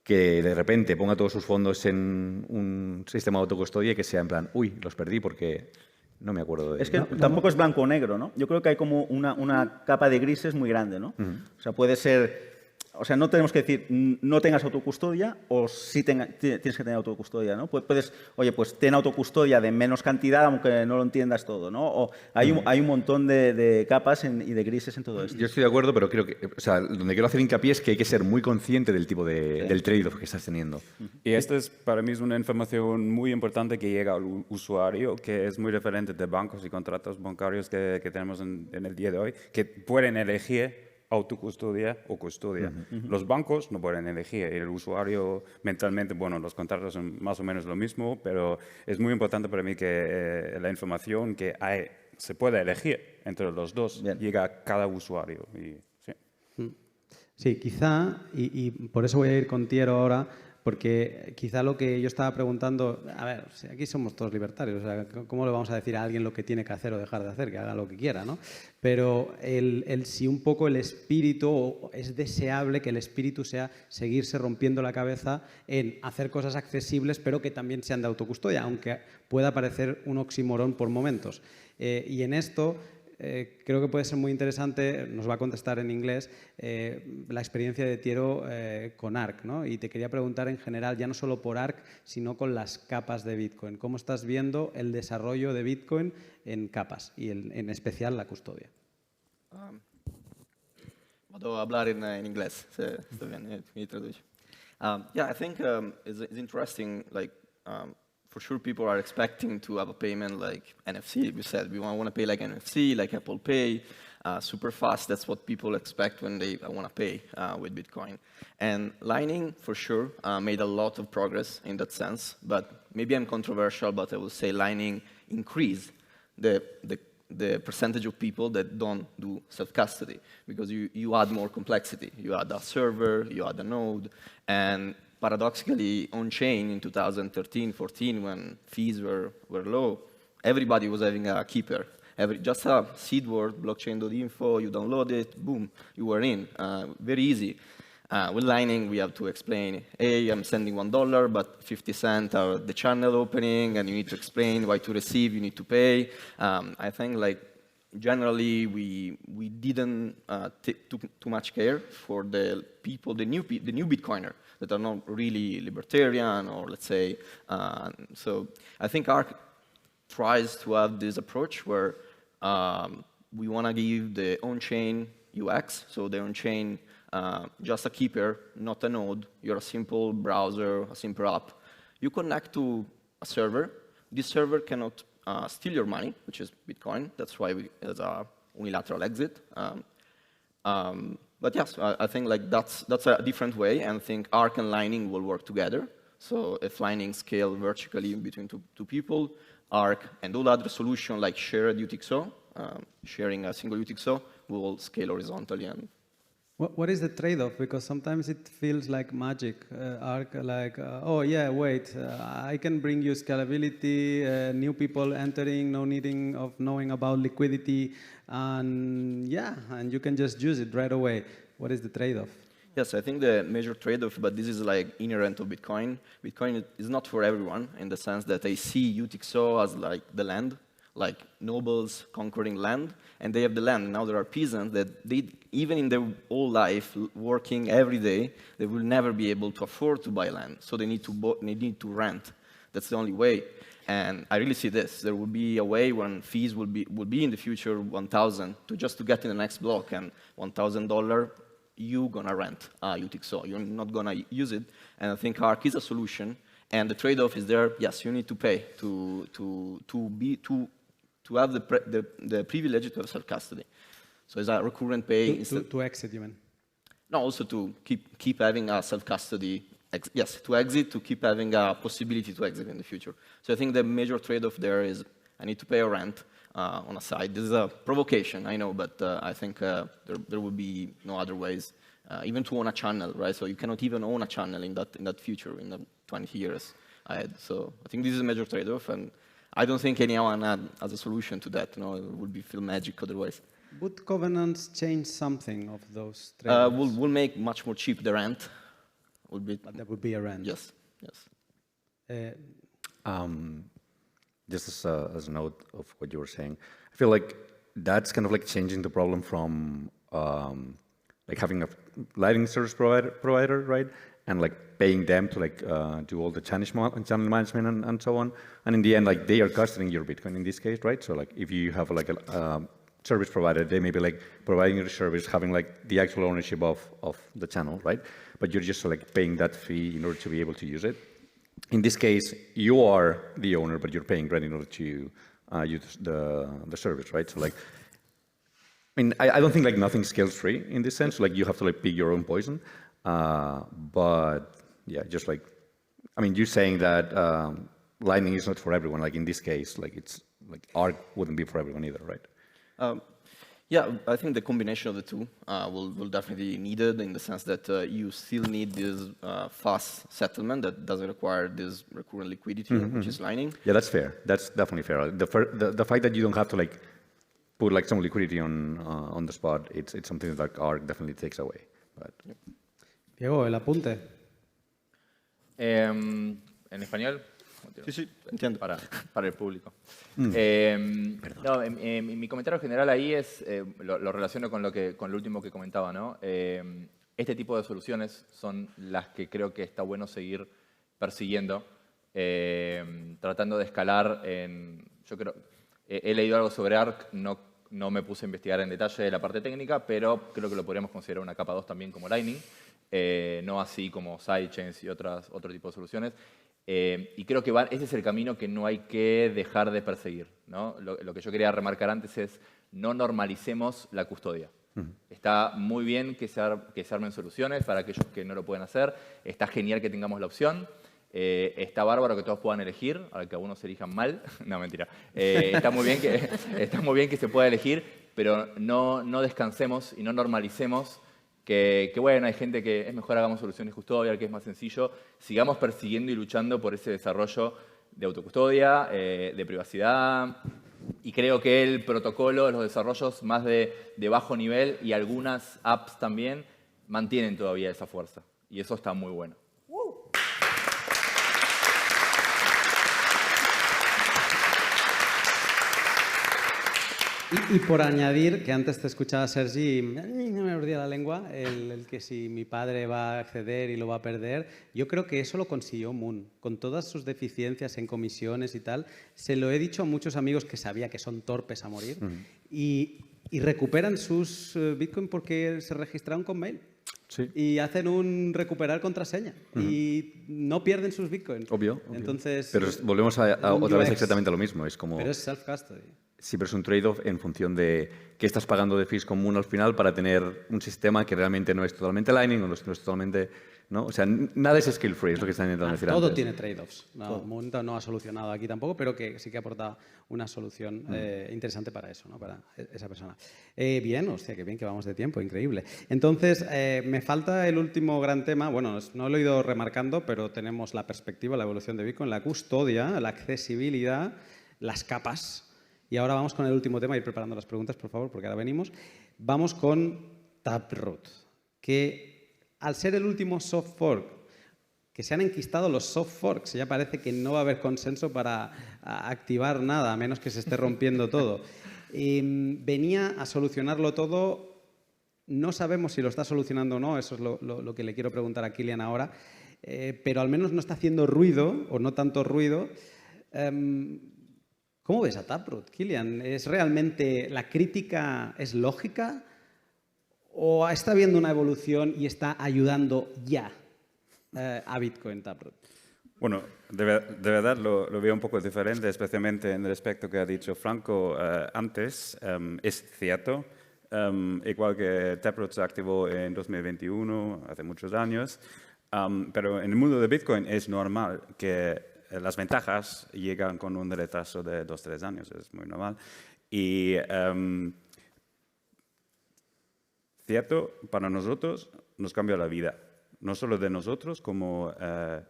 Que de repente ponga todos sus fondos en un sistema de autocustodia y que sea en plan, uy, los perdí porque no me acuerdo de... Es que tampoco es blanco o negro, ¿no? Yo creo que hay como una capa de grises muy grande, ¿no? O sea, puede ser... O sea, no tenemos que decir no tengas autocustodia o sí tienes que tener autocustodia, ¿no? Puedes, oye, pues ten autocustodia de menos cantidad aunque no lo entiendas todo, ¿no? O hay un montón de capas y de grises en todo esto. Yo estoy de acuerdo, pero creo que, o sea, donde quiero hacer hincapié es que hay que ser muy consciente del tipo del trade-off que estás teniendo. Y esta para mí es una información muy importante que llega al usuario, que es muy diferente de bancos y contratos bancarios que tenemos en el día de hoy, que pueden elegir autocustodia o custodia. Los bancos no pueden elegir, el usuario mentalmente, bueno, los contratos son más o menos lo mismo, pero es muy importante para mí que la información que se pueda elegir entre los dos llegue a cada usuario. Sí, quizá, y por eso voy a ir con Tiero ahora, porque quizá lo que yo estaba preguntando, a ver, aquí somos todos libertarios, o sea, ¿cómo le vamos a decir a alguien lo que tiene que hacer o dejar de hacer? Que haga lo que quiera, ¿no? Pero si un poco el espíritu, o es deseable que el espíritu sea seguirse rompiendo la cabeza en hacer cosas accesibles, pero que también sean de autocustodia, aunque pueda parecer un oxímoron por momentos. Y en esto... creo que puede ser muy interesante, nos va a contestar en inglés, la experiencia de Tiero con ARC, ¿no? Y te quería preguntar en general, ya no solo por ARC, sino con las capas de Bitcoin. ¿Cómo estás viendo el desarrollo de Bitcoin en capas y en especial la custodia? Puedo hablar en inglés, está bien, me traduce. Yeah, I think it's interesting, like, for sure, people are expecting to have a payment like NFC. We said we want to pay like NFC, like Apple Pay, super fast. That's what people expect when they want to pay with Bitcoin. And Lightning, for sure, made a lot of progress in that sense. But maybe I'm controversial, but I will say Lightning increased the percentage of people that don't do self-custody because you add more complexity. You add a server, you add a node, and paradoxically, on-chain in 2013-14, when fees were low, everybody was having a keeper. Just a seed word, blockchain.info, you download it, boom, you were in. Very easy. With Lightning, we have to explain, hey, I'm sending $1, but 50 cents are the channel opening, and you need to explain why to receive, you need to pay. I think, like, generally, we didn't take too much care for the people, the new Bitcoiner that are not really libertarian or let's say, so I think ARC tries to have this approach where we want to give the on-chain UX, so the on-chain just a keeper, not a node. You're a simple browser, a simple app. You connect to a server. This server cannot steal your money, which is Bitcoin. That's why there's a unilateral exit. But yes, I think like that's a different way, and I think ARC and Lightning will work together. So if Lightning scale vertically between two people, ARC and all other solutions like shared UTXO, sharing a single UTXO, will scale horizontally. And what is the trade-off? Because sometimes it feels like magic, ARC, like, oh yeah, wait, I can bring you scalability, new people entering, no needing of knowing about liquidity, and yeah, and you can just use it right away. What is the trade-off? Yes, I think the major trade-off, but this is like inherent of Bitcoin. Bitcoin is not for everyone in the sense that I see UTXO as like the land, like nobles conquering land, and they have the land. Now there are peasants that they, even in their whole life, working every day, they will never be able to afford to buy land. So they need to rent. That's the only way. And I really see this. There will be a way when fees will be in the future 1,000 just to get in the next block, and $1,000 you're gonna rent UTXO. You're not gonna use it. And I think ARK is a solution. And the trade-off is there. Yes, you need to pay to have the privilege to have self-custody. So it's a recurrent pay. To exit, you mean? No, also to keep having a self-custody. Yes, to exit, to keep having a possibility to exit in the future. So I think the major trade-off there is I need to pay a rent on a side. This is a provocation, I know, but I think there will be no other ways, even to own a channel, right? So you cannot even own a channel in that future, in the 20 years ahead. So I think this is a major trade-off, and I don't think anyone has a solution to that. You know, it would be feel magic otherwise. Would covenants change something of those trade-offs? We'll make much more cheap the rent. But there would be a rent. Yes, yes. Just as a note of what you were saying, I feel like that's kind of like changing the problem from like having a Lightning service provider, right? And like paying them to like do all the channel management and so on. And in the end, like they are custodying your Bitcoin in this case, right? So like if you have like a service provider, they may be like providing your service, having like the actual ownership of the channel, right? But you're just like paying that fee in order to be able to use it. In this case, you are the owner, but you're paying rent in order to use the service, right? So like, I mean, I don't think like nothing scales free in this sense. Like you have to like pick your own poison. But yeah, just like, I mean, you're saying that Lightning is not for everyone. Like in this case, like it's like ARK wouldn't be for everyone either, right? Yeah, I think the combination of the two will definitely be needed in the sense that you still need this fast settlement that doesn't require this recurrent liquidity, which is Lightning. Yeah, that's fair. That's definitely fair. The fact that you don't have to like put like some liquidity on the spot, it's something that ARK definitely takes away. But, yep. Diego, el apunte. ¿En español? Sí, entiendo. Para el público. No, mi comentario general ahí es, lo relaciono con lo último que comentaba, ¿no? Este tipo de soluciones son las que creo que está bueno seguir persiguiendo, tratando de escalar yo creo, he leído algo sobre ARK, no me puse a investigar en detalle la parte técnica, pero creo que lo podríamos considerar una capa 2 también como Lightning, no así como sidechains y otro tipo de soluciones. Y creo que ese es el camino que no hay que dejar de perseguir, ¿no? Lo que yo quería remarcar antes es no normalicemos la custodia. Está muy bien que se armen soluciones para aquellos que no lo pueden hacer. Está genial que tengamos la opción. Está bárbaro que todos puedan elegir, aunque que algunos elijan mal. No, mentira. Está muy bien que se pueda elegir, pero no descansemos y no normalicemos que bueno, hay gente que es mejor hagamos soluciones custodia, que es más sencillo. Sigamos persiguiendo y luchando por ese desarrollo de autocustodia, de privacidad. Y creo que el protocolo, los desarrollos más de bajo nivel y algunas apps también mantienen todavía esa fuerza. Y eso está muy bueno. Y por añadir, que antes te escuchaba Sergi, no me mordía la lengua, el que si mi padre va a acceder y lo va a perder, yo creo que eso lo consiguió Moon, con todas sus deficiencias en comisiones y tal. Se lo he dicho a muchos amigos que sabía que son torpes a morir y recuperan sus Bitcoin porque se registraron con mail. Sí. Y hacen un recuperar contraseña y no pierden sus Bitcoins. Obvio. Entonces, pero volvemos a otra vez exactamente lo mismo. Es como... Pero es self-custody. Sí, pero es un trade-off en función de qué estás pagando de fees común al final para tener un sistema que realmente no es totalmente Lightning o no es totalmente... ¿no? O sea, nada es skill free, es lo que están intentando decir todo antes. Tiene trade-offs. Moon no ha solucionado aquí tampoco, pero que sí que aporta una solución interesante para eso, ¿no? Para esa persona. Bien, hostia, qué bien que vamos de tiempo, increíble. Entonces, me falta el último gran tema. Bueno, no lo he ido remarcando, pero tenemos la perspectiva, la evolución de Bitcoin, la custodia, la accesibilidad, las capas. Y ahora vamos con el último tema, ir preparando las preguntas, por favor, porque ahora venimos. Vamos con Taproot, que al ser el último soft fork, que se han enquistado los soft forks, ya parece que no va a haber consenso para activar nada, a menos que se esté rompiendo todo. Venía a solucionarlo todo. No sabemos si lo está solucionando o no, eso es lo que le quiero preguntar a Kilian ahora, pero al menos no está haciendo ruido, o no tanto ruido. ¿Cómo ves a Taproot, Kilian? ¿Es realmente la crítica es lógica o está habiendo una evolución y está ayudando ya a Bitcoin Taproot? Bueno, de verdad lo veo un poco diferente, especialmente en el aspecto que ha dicho Franco antes. Es cierto, igual que Taproot se activó en 2021, hace muchos años, pero en el mundo de Bitcoin es normal que las ventajas llegan con un retraso de 2-3 años, es muy normal. Y cierto, para nosotros nos cambia la vida. No solo de nosotros como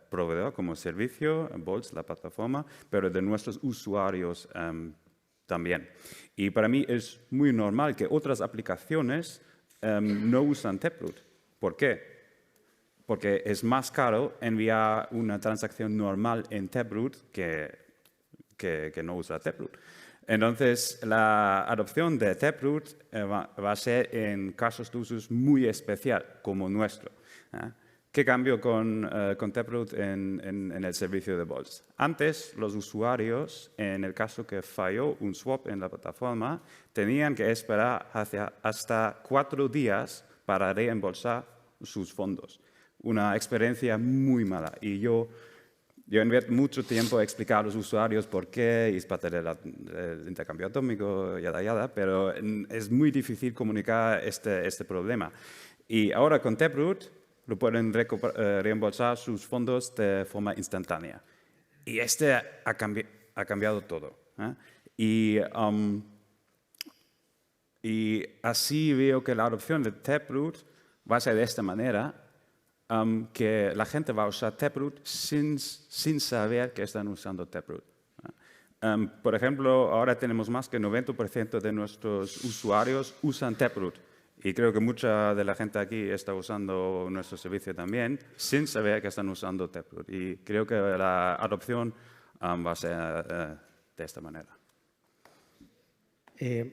proveedor, como servicio, Boltz, la plataforma, pero de nuestros usuarios también. Y para mí es muy normal que otras aplicaciones no usan Taproot. ¿Por qué? Porque es más caro enviar una transacción normal en Taproot que no usa Taproot. Entonces, la adopción de Taproot va a ser en casos de usos muy especial, como nuestro. ¿Qué cambió con Taproot en el servicio de Boltz? Antes, los usuarios, en el caso que falló un swap en la plataforma, tenían que esperar hasta 4 días para reembolsar sus fondos. Una experiencia muy mala. Y yo invierto mucho tiempo a explicar a los usuarios por qué, y es parte del intercambio atómico, yada, pero es muy difícil comunicar este problema. Y ahora con Taproot lo pueden reembolsar sus fondos de forma instantánea. Y ha cambiado todo. Y así veo que la adopción de Taproot va a ser de esta manera, que la gente va a usar Taproot sin saber que están usando Taproot. Por ejemplo, ahora tenemos más que 90% de nuestros usuarios usan Taproot. Y creo que mucha de la gente aquí está usando nuestro servicio también sin saber que están usando Taproot. Y creo que la adopción va a ser de esta manera.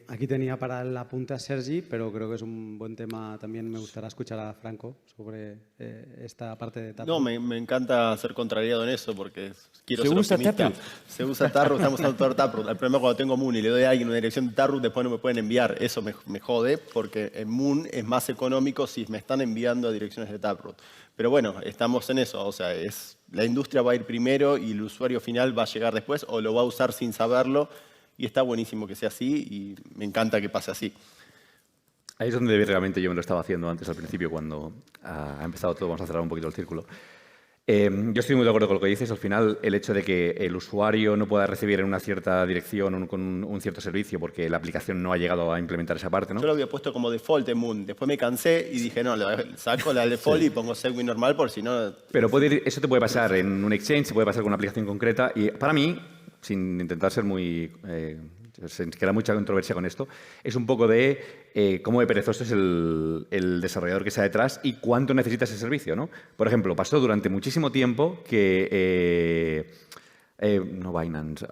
Aquí tenía para el apunte a Sergi, pero creo que es un buen tema. También me gustaría escuchar a Franco sobre esta parte de Taproot. No, me encanta ser contrariado en eso porque quiero ser optimista. Se usa Taproot, estamos usando Taproot. El problema es cuando tengo Moon y le doy a alguien una dirección de Taproot, después no me pueden enviar. Eso me jode porque en Moon es más económico si me están enviando a direcciones de Taproot. Pero bueno, estamos en eso. O sea, la industria va a ir primero y el usuario final va a llegar después o lo va a usar sin saberlo. Y está buenísimo que sea así y me encanta que pase así. Ahí es donde realmente yo me lo estaba haciendo antes al principio, cuando ha empezado todo. Vamos a cerrar un poquito el círculo. Yo estoy muy de acuerdo con lo que dices. Al final, el hecho de que el usuario no pueda recibir en una cierta dirección o con un cierto servicio porque la aplicación no ha llegado a implementar esa parte, ¿no? Yo lo había puesto como default en Moon. Después me cansé y dije, no, saco la default y pongo Segwit normal por si no... Pero eso te puede pasar en un exchange, se puede pasar con una aplicación concreta. Y para mí, sin intentar ser muy... se queda mucha controversia con esto, es un poco de cómo de perezoso es el desarrollador que está detrás y cuánto necesita ese servicio, ¿no? Por ejemplo, pasó durante muchísimo tiempo que... no Binance.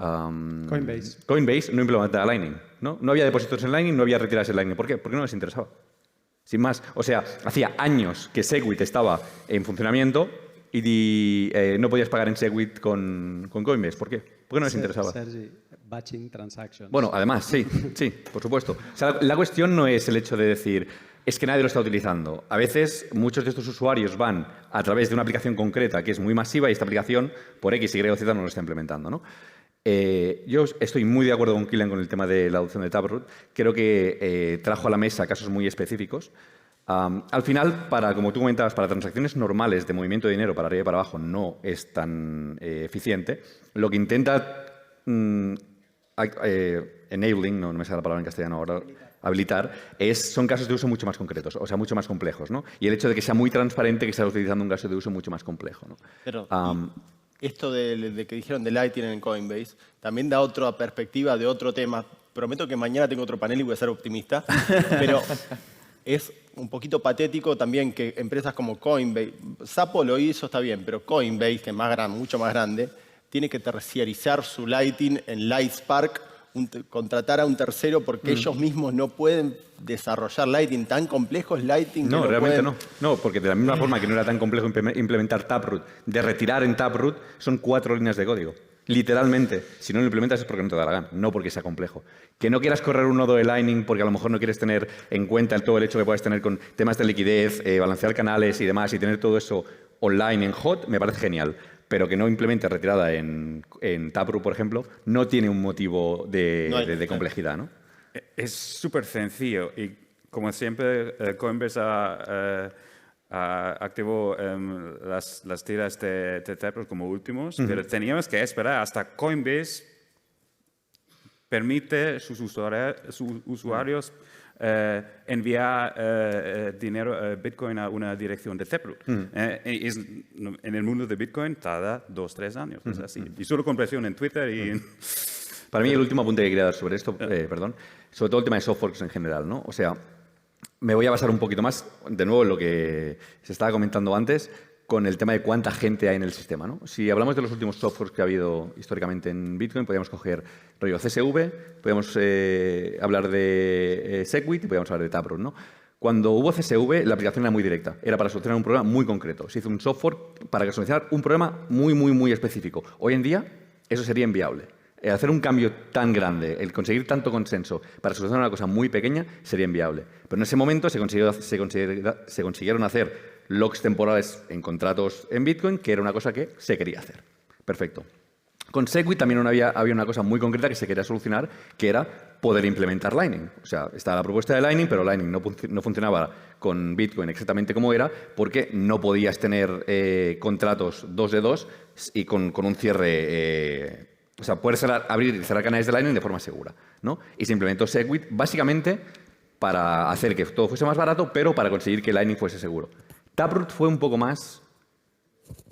Coinbase no implementaba Lightning, ¿no? No había depósitos en Lightning, no había retiradas en Lightning. ¿Por qué? Porque no les interesaba. Sin más. O sea, hacía años que Segwit estaba en funcionamiento y no podías pagar en Segwit con Coinbase. ¿Por qué? Porque no les interesaba. Sergi, batching transactions. Bueno, además, sí, por supuesto. O sea, la cuestión no es el hecho de decir, es que nadie lo está utilizando. A veces, muchos de estos usuarios van a través de una aplicación concreta que es muy masiva y esta aplicación, por X, Y o Z, no lo está implementando, ¿no? Yo estoy muy de acuerdo con Kilian con el tema de la adopción de Taproot. Creo que trajo a la mesa casos muy específicos. Al final, como tú comentabas, para transacciones normales de movimiento de dinero para arriba y para abajo no es tan eficiente. Lo que intenta enabling, no me sale la palabra en castellano ahora, habilitar, son casos de uso mucho más concretos, o sea, mucho más complejos, ¿no? Y el hecho de que sea muy transparente que estás utilizando un caso de uso mucho más complejo, ¿no? Pero esto de que dijeron de Lightning en Coinbase también da otra perspectiva de otro tema. Prometo que mañana tengo otro panel y voy a ser optimista, pero es un poquito patético también que empresas como Coinbase, Sapo lo hizo, está bien, pero Coinbase, que es más grande, mucho más grande, tiene que terciarizar su Lightning en Lightspark, contratar a un tercero porque ellos mismos no pueden desarrollar Lightning. Tan complejo es Lightning. No, que realmente pueden... no. No, porque de la misma forma que no era tan complejo implementar Taproot, de retirar en Taproot, son 4 líneas de código. Literalmente. Si no lo implementas es porque no te da la gana, no porque sea complejo. Que no quieras correr un nodo de Lightning porque a lo mejor no quieres tener en cuenta todo el hecho que puedes tener con temas de liquidez, balancear canales y demás, y tener todo eso online en hot, me parece genial. Pero que no implemente retirada en Taproot, por ejemplo, no tiene un motivo de complejidad, ¿no? Es súper sencillo y, como siempre, Coinbase activó las tiras de Taproot como últimos, pero teníamos que esperar hasta Coinbase permite sus usuarios enviar dinero, Bitcoin, a una dirección de Taproot. En el mundo de Bitcoin tarda 2-3 años, es así. Y solo con presión en Twitter y... Para mí, el último apunte que quería dar sobre esto, perdón, sobre todo el tema de softforks en general, ¿no? O sea, me voy a basar un poquito más, de nuevo, en lo que se estaba comentando antes, con el tema de cuánta gente hay en el sistema, ¿no? Si hablamos de los últimos softwares que ha habido históricamente en Bitcoin, podríamos coger rollo CSV, podríamos hablar de Segwit y podríamos hablar de Taproot, ¿no? Cuando hubo CSV, la aplicación era muy directa. Era para solucionar un problema muy concreto. Se hizo un software para solucionar un problema muy específico. Hoy en día, eso sería inviable. Hacer un cambio tan grande, el conseguir tanto consenso para solucionar una cosa muy pequeña, sería inviable. Pero en ese momento se consiguieron hacer locks temporales en contratos en Bitcoin, que era una cosa que se quería hacer. Perfecto. Con Segwit también había una cosa muy concreta que se quería solucionar, que era poder implementar Lightning. O sea, estaba la propuesta de Lightning, pero Lightning no funcionaba con Bitcoin exactamente como era, porque no podías tener contratos 2 de 2 y con un cierre... o sea, poder abrir y cerrar canales de Lightning de forma segura, ¿no? Y se implementó Segwit básicamente para hacer que todo fuese más barato, pero para conseguir que Lightning fuese seguro. Taproot fue un poco más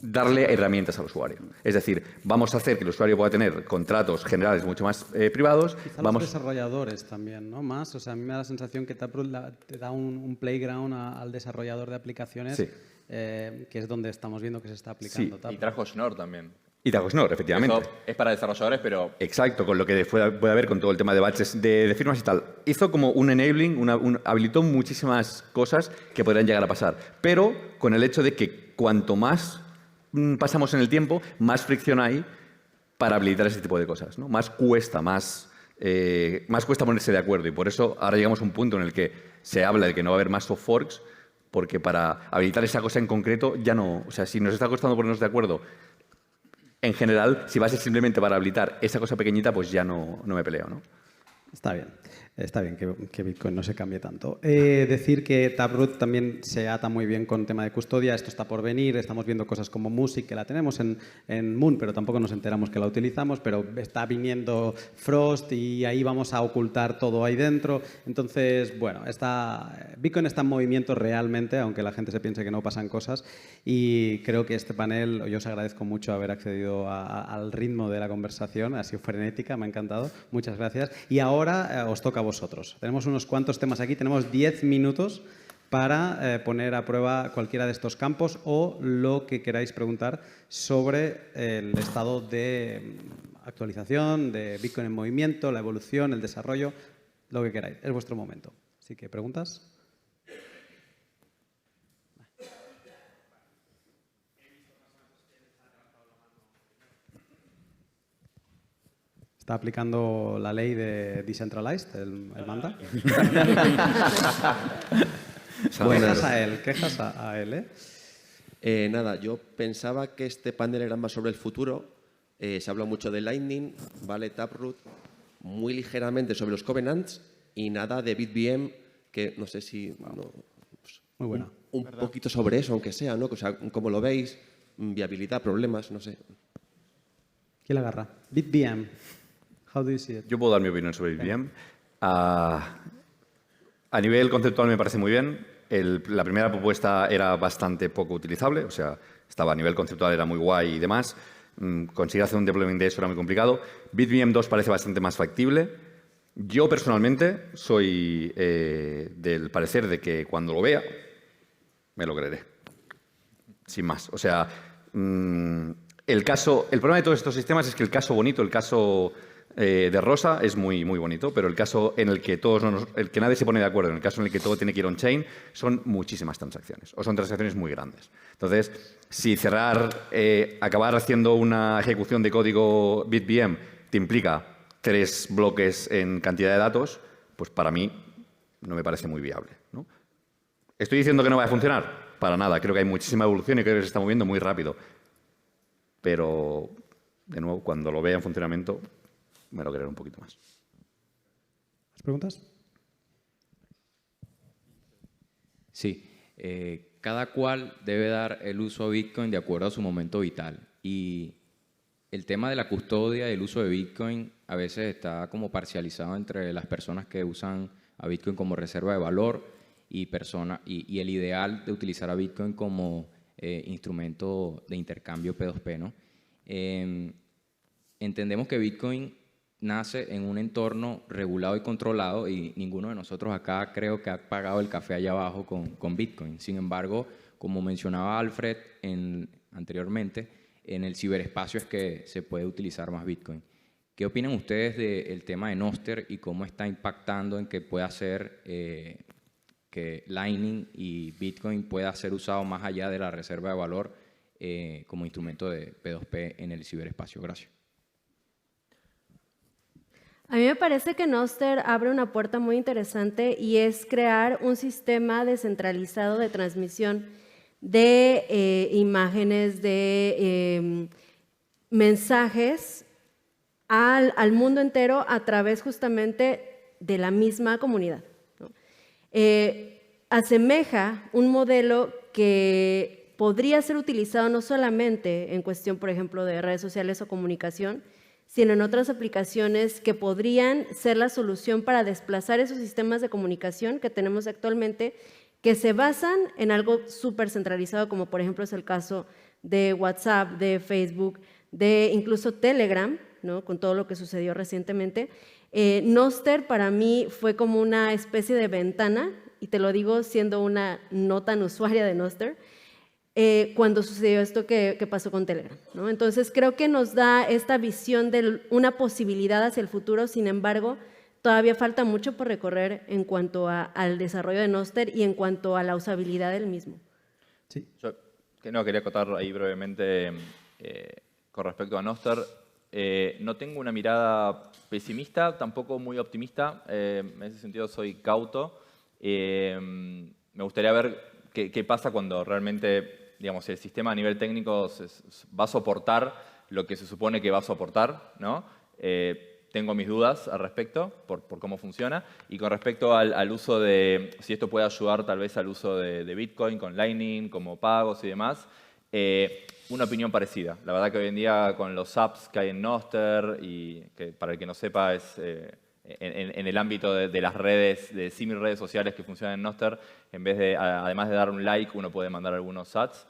darle herramientas al usuario. Es decir, vamos a hacer que el usuario pueda tener contratos generales mucho más privados. Quizá los desarrolladores también, ¿no? Más, o sea, a mí me da la sensación que Taproot te da un playground al desarrollador de aplicaciones, sí. Que es donde estamos viendo que se está aplicando. Sí. Y trajo Schnorr también. Y trajo Schnorr, efectivamente. Eso es para desarrolladores, pero... Exacto, con lo que puede haber con todo el tema de batches de firmas y tal. Hizo como un enabling, habilitó muchísimas cosas que podrían llegar a pasar. Pero con el hecho de que cuanto más pasamos en el tiempo, más fricción hay para habilitar ese tipo de cosas, ¿no? Más cuesta ponerse de acuerdo. Y por eso ahora llegamos a un punto en el que se habla de que no va a haber más soft forks, porque para habilitar esa cosa en concreto ya no... O sea, si nos está costando ponernos de acuerdo... En general, si va a ser simplemente para habilitar esa cosa pequeñita, pues ya no me peleo, ¿no? Está bien que Bitcoin no se cambie tanto. Decir que Taproot también se ata muy bien con tema de custodia, esto está por venir, estamos viendo cosas como Music, que la tenemos en Moon, pero tampoco nos enteramos que la utilizamos, pero está viniendo Frost y ahí vamos a ocultar todo ahí dentro. Entonces, bueno, Bitcoin está en movimiento realmente, aunque la gente se piense que no pasan cosas, y creo que este panel, yo os agradezco mucho haber accedido al ritmo de la conversación, ha sido frenética, me ha encantado, muchas gracias. Y ahora os toca a vosotros. Tenemos unos cuantos temas aquí, tenemos 10 minutos para poner a prueba cualquiera de estos campos o lo que queráis preguntar sobre el estado de actualización, de Bitcoin en movimiento, la evolución, el desarrollo, lo que queráis. Es vuestro momento. Así que, ¿preguntas? ¿Está aplicando la ley de Decentralized, el manda? Quejas a él, ¿eh? Nada, yo pensaba que este panel era más sobre el futuro. Se habla mucho de Lightning, ¿vale? Taproot, muy ligeramente sobre los covenants y nada de BitVM, que no sé si... No, pues, muy buena. Un poquito sobre eso, aunque sea, ¿no? O sea, ¿cómo lo veis? Viabilidad, problemas, no sé. ¿Quién la agarra? BitVM. How do you see it? Yo puedo dar mi opinión sobre BitVM. A nivel conceptual me parece muy bien. La primera propuesta era bastante poco utilizable, o sea, estaba a nivel conceptual, era muy guay y demás. Conseguir hacer un deployment de eso era muy complicado. BitVM 2 parece bastante más factible. Yo personalmente soy del parecer de que cuando lo vea, me lo creeré. Sin más. O sea, el problema de todos estos sistemas es que el caso bonito, el caso de Rosa es muy, muy bonito, pero el caso en el que el que nadie se pone de acuerdo, en el caso en el que todo tiene que ir on-chain, son muchísimas transacciones, o son transacciones muy grandes. Entonces, si acabar haciendo una ejecución de código BitVM te implica 3 bloques en cantidad de datos, pues para mí no me parece muy viable, ¿no? ¿Estoy diciendo que no va a funcionar? Para nada. Creo que hay muchísima evolución y creo que se está moviendo muy rápido. Pero, de nuevo, cuando lo vea en funcionamiento, me lo creeré un poquito más. ¿Más preguntas? Sí. Cada cual debe dar el uso a Bitcoin de acuerdo a su momento vital. Y el tema de la custodia y el uso de Bitcoin a veces está como parcializado entre las personas que usan a Bitcoin como reserva de valor y el ideal de utilizar a Bitcoin como instrumento de intercambio P2P, ¿no? Entendemos que Bitcoin nace en un entorno regulado y controlado y ninguno de nosotros acá creo que ha pagado el café allá abajo con Bitcoin. Sin embargo, como mencionaba Alfred anteriormente, en el ciberespacio es que se puede utilizar más Bitcoin. ¿Qué opinan ustedes del tema de Nostr y cómo está impactando en que pueda ser que Lightning y Bitcoin pueda ser usado más allá de la reserva de valor como instrumento de P2P en el ciberespacio? Gracias. A mí me parece que Nostr abre una puerta muy interesante y es crear un sistema descentralizado de transmisión de imágenes, de mensajes al mundo entero a través justamente de la misma comunidad, ¿no? Asemeja un modelo que podría ser utilizado no solamente en cuestión, por ejemplo, de redes sociales o comunicación, sino en otras aplicaciones que podrían ser la solución para desplazar esos sistemas de comunicación que tenemos actualmente, que se basan en algo súper centralizado, como por ejemplo es el caso de WhatsApp, de Facebook, de incluso Telegram, ¿no? Con todo lo que sucedió recientemente. Nostr para mí fue como una especie de ventana, y te lo digo siendo una no tan usuaria de Nostr, cuando sucedió esto que pasó con Telegram, ¿no? Entonces creo que nos da esta visión de una posibilidad hacia el futuro. Sin embargo, todavía falta mucho por recorrer en cuanto al desarrollo de Nostr y en cuanto a la usabilidad del mismo. Sí. Yo quería acotar ahí brevemente con respecto a Nostr. No tengo una mirada pesimista, tampoco muy optimista. En ese sentido soy cauto. Me gustaría ver qué pasa cuando realmente, digamos, el sistema a nivel técnico va a soportar lo que se supone que va a soportar, ¿no? Tengo mis dudas al respecto por cómo funciona. Y con respecto al uso de, si esto puede ayudar tal vez al uso de Bitcoin con Lightning, como pagos y demás, una opinión parecida. La verdad que hoy en día con los apps que hay en Nostr, y que para el que no sepa es en el ámbito de las redes, de similar redes sociales que funcionan en Nostr, en vez de, además de dar un like, uno puede mandar algunos sats.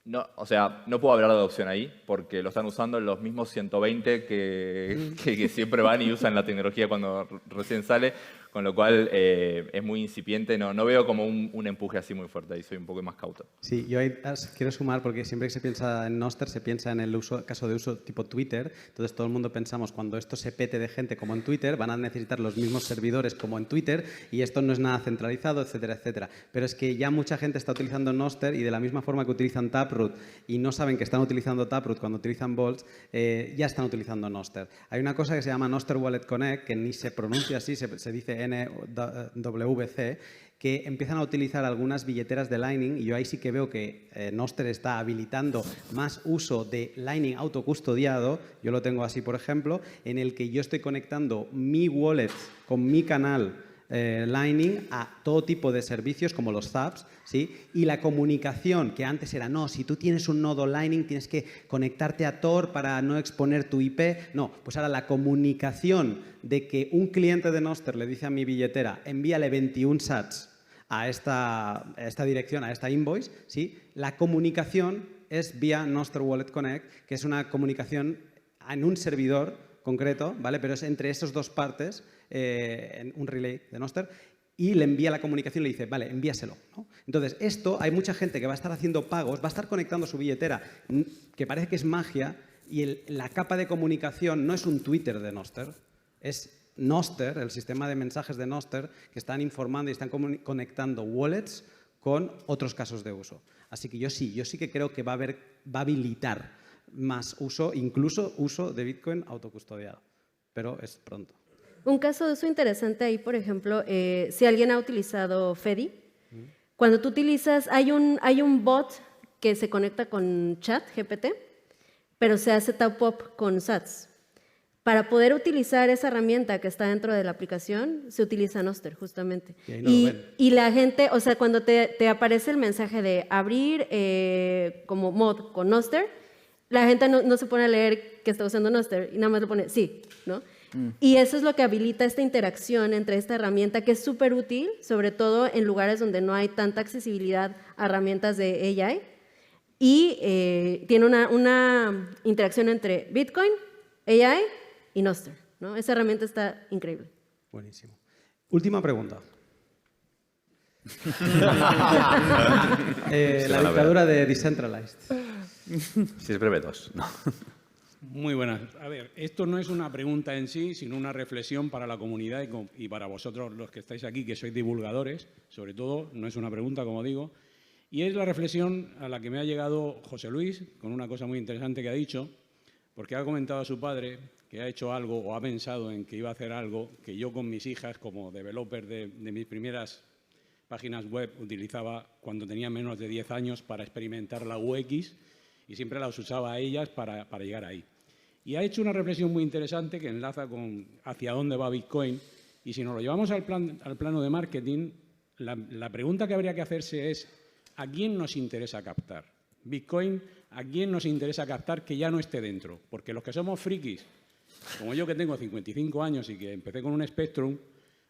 No, o sea, no puedo hablar de adopción ahí, porque lo están usando los mismos 120 que siempre van y usan la tecnología cuando recién sale, con lo cual es muy incipiente. No veo como un empuje así muy fuerte, ahí soy un poco más cauto. Sí, yo ahí quiero sumar, porque siempre que se piensa en Nostr se piensa en el caso de uso tipo Twitter. Entonces todo el mundo pensamos, cuando esto se pete de gente como en Twitter, van a necesitar los mismos servidores como en Twitter, y esto no es nada centralizado, etcétera, etcétera. Pero es que ya mucha gente está utilizando Nostr, y de la misma forma que utilizan Taproot y no saben que están utilizando Taproot cuando utilizan Bolts, ya están utilizando Nostr. Hay una cosa que se llama Nostr Wallet Connect, que ni se pronuncia así, se dice NWC, que empiezan a utilizar algunas billeteras de Lightning, y yo ahí sí que veo que Nostr está habilitando más uso de Lightning autocustodiado. Yo lo tengo así, por ejemplo, en el que yo estoy conectando mi wallet con mi canal Lightning a todo tipo de servicios como los zaps, ¿sí? Y la comunicación, que antes era, no, si tú tienes un nodo Lightning tienes que conectarte a Tor para no exponer tu IP. No, pues ahora la comunicación de que un cliente de Nostr le dice a mi billetera, envíale 21 sats a esta dirección, a esta invoice, ¿sí? La comunicación es vía Nostr Wallet Connect, que es una comunicación en un servidor concreto, ¿vale? Pero es entre esas dos partes, en un relay de Nostr, y le envía la comunicación y le dice, vale, envíaselo, ¿no? Entonces, esto, hay mucha gente que va a estar haciendo pagos, va a estar conectando su billetera, que parece que es magia, y la capa de comunicación no es un Twitter de Nostr, es Nostr, el sistema de mensajes de Nostr, que están informando y están conectando wallets con otros casos de uso. Así que yo sí que creo que va a habilitar más uso, incluso uso de Bitcoin autocustodiado, pero es pronto. Un caso de uso interesante ahí, por ejemplo, si alguien ha utilizado Fedi, cuando tú utilizas, hay un bot que se conecta con ChatGPT, pero se hace top-up con Sats. Para poder utilizar esa herramienta que está dentro de la aplicación, se utiliza Nostr, justamente. Y ahí no lo ven. Y la gente, o sea, cuando te aparece el mensaje de abrir como mod con Nostr, la gente no se pone a leer que está usando Nostr y nada más le pone sí, ¿no? Y eso es lo que habilita esta interacción entre esta herramienta que es súper útil, sobre todo en lugares donde no hay tanta accesibilidad a herramientas de AI. Y tiene una interacción entre Bitcoin, AI y Nostr, ¿no? Esa herramienta está increíble. Buenísimo. Última pregunta. La dictadura de Decentralized. Si es breve, 2. No. Muy buenas. A ver, esto no es una pregunta en sí, sino una reflexión para la comunidad y para vosotros los que estáis aquí, que sois divulgadores, sobre todo, no es una pregunta, como digo, y es la reflexión a la que me ha llegado José Luis, con una cosa muy interesante que ha dicho, porque ha comentado a su padre que ha hecho algo o ha pensado en que iba a hacer algo que yo con mis hijas, como developer de mis primeras páginas web, utilizaba cuando tenía menos de 10 años para experimentar la UX y siempre las usaba a ellas para llegar ahí. Y ha hecho una reflexión muy interesante que enlaza con hacia dónde va Bitcoin. Y si nos lo llevamos al plano de marketing, la pregunta que habría que hacerse es ¿a quién nos interesa captar? Bitcoin, ¿a quién nos interesa captar que ya no esté dentro? Porque los que somos frikis, como yo que tengo 55 años y que empecé con un Spectrum,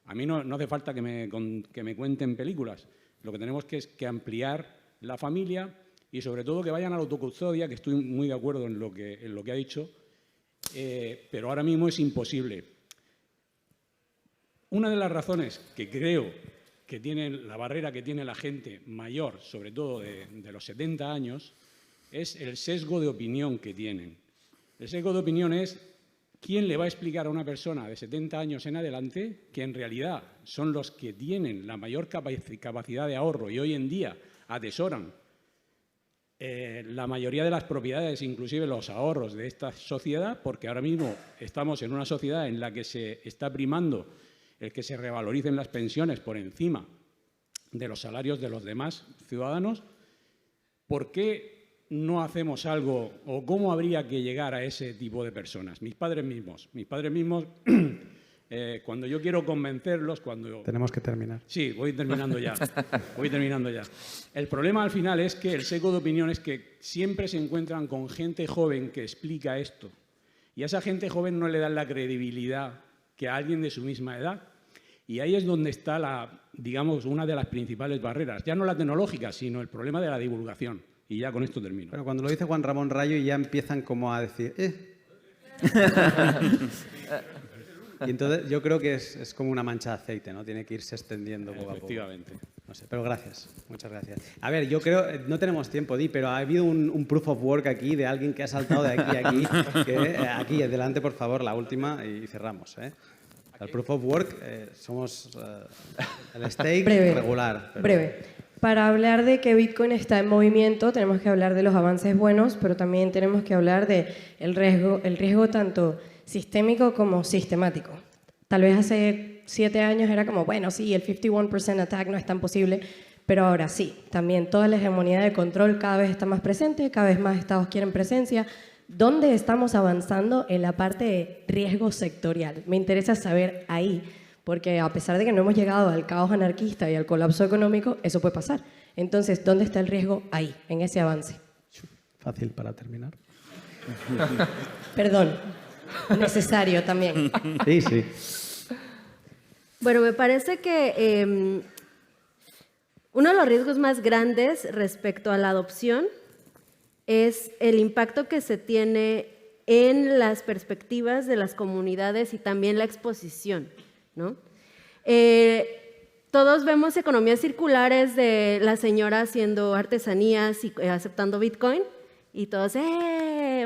a mí no hace falta que me cuenten películas. Lo que tenemos que es que ampliar la familia y sobre todo que vayan a la autocustodia, que estoy muy de acuerdo en lo que ha dicho, pero ahora mismo es imposible. Una de las razones que creo que tiene la barrera que tiene la gente mayor, sobre todo de los 70 años, es el sesgo de opinión que tienen. El sesgo de opinión es quién le va a explicar a una persona de 70 años en adelante que en realidad son los que tienen la mayor capacidad de ahorro y hoy en día atesoran la mayoría de las propiedades, inclusive los ahorros de esta sociedad, porque ahora mismo estamos en una sociedad en la que se está primando el que se revaloricen las pensiones por encima de los salarios de los demás ciudadanos. ¿Por qué no hacemos algo o cómo habría que llegar a ese tipo de personas? Mis padres mismos, cuando yo quiero convencerlos, Tenemos que terminar. Sí, voy terminando ya. El problema al final es que el sesgo de opinión es que siempre se encuentran con gente joven que explica esto. Y a esa gente joven no le dan la credibilidad que a alguien de su misma edad. Y ahí es donde está, digamos, una de las principales barreras. Ya no la tecnológica, sino el problema de la divulgación. Y ya con esto termino. Pero cuando lo dice Juan Ramón Rayo ya empiezan como a decir... Y entonces yo creo que es como una mancha de aceite, ¿no? Tiene que irse extendiendo poco a poco. Efectivamente. No sé, pero gracias. Muchas gracias. A ver, yo creo... No tenemos tiempo, Di, pero ha habido un proof of work aquí de alguien que ha saltado de aquí a aquí. Aquí, adelante, por favor, la última y cerramos, ¿eh? El proof of work, somos el stake regular. Pero... Breve. Para hablar de que Bitcoin está en movimiento, tenemos que hablar de los avances buenos, pero también tenemos que hablar del riesgo tanto sistémico como sistemático. Tal vez hace 7 años era como, bueno, sí, el 51% attack no es tan posible, pero ahora sí. También toda la hegemonía de control cada vez está más presente, cada vez más estados quieren presencia. ¿Dónde estamos avanzando en la parte de riesgo sectorial? Me interesa saber ahí, porque a pesar de que no hemos llegado al caos anarquista y al colapso económico, eso puede pasar. Entonces, ¿dónde está el riesgo ahí, en ese avance? Fácil para terminar. Perdón, necesario también. Sí. Bueno, me parece que uno de los riesgos más grandes respecto a la adopción es el impacto que se tiene en las perspectivas de las comunidades y también la exposición, ¿no? Todos vemos economías circulares de la señora haciendo artesanías y aceptando Bitcoin y todos,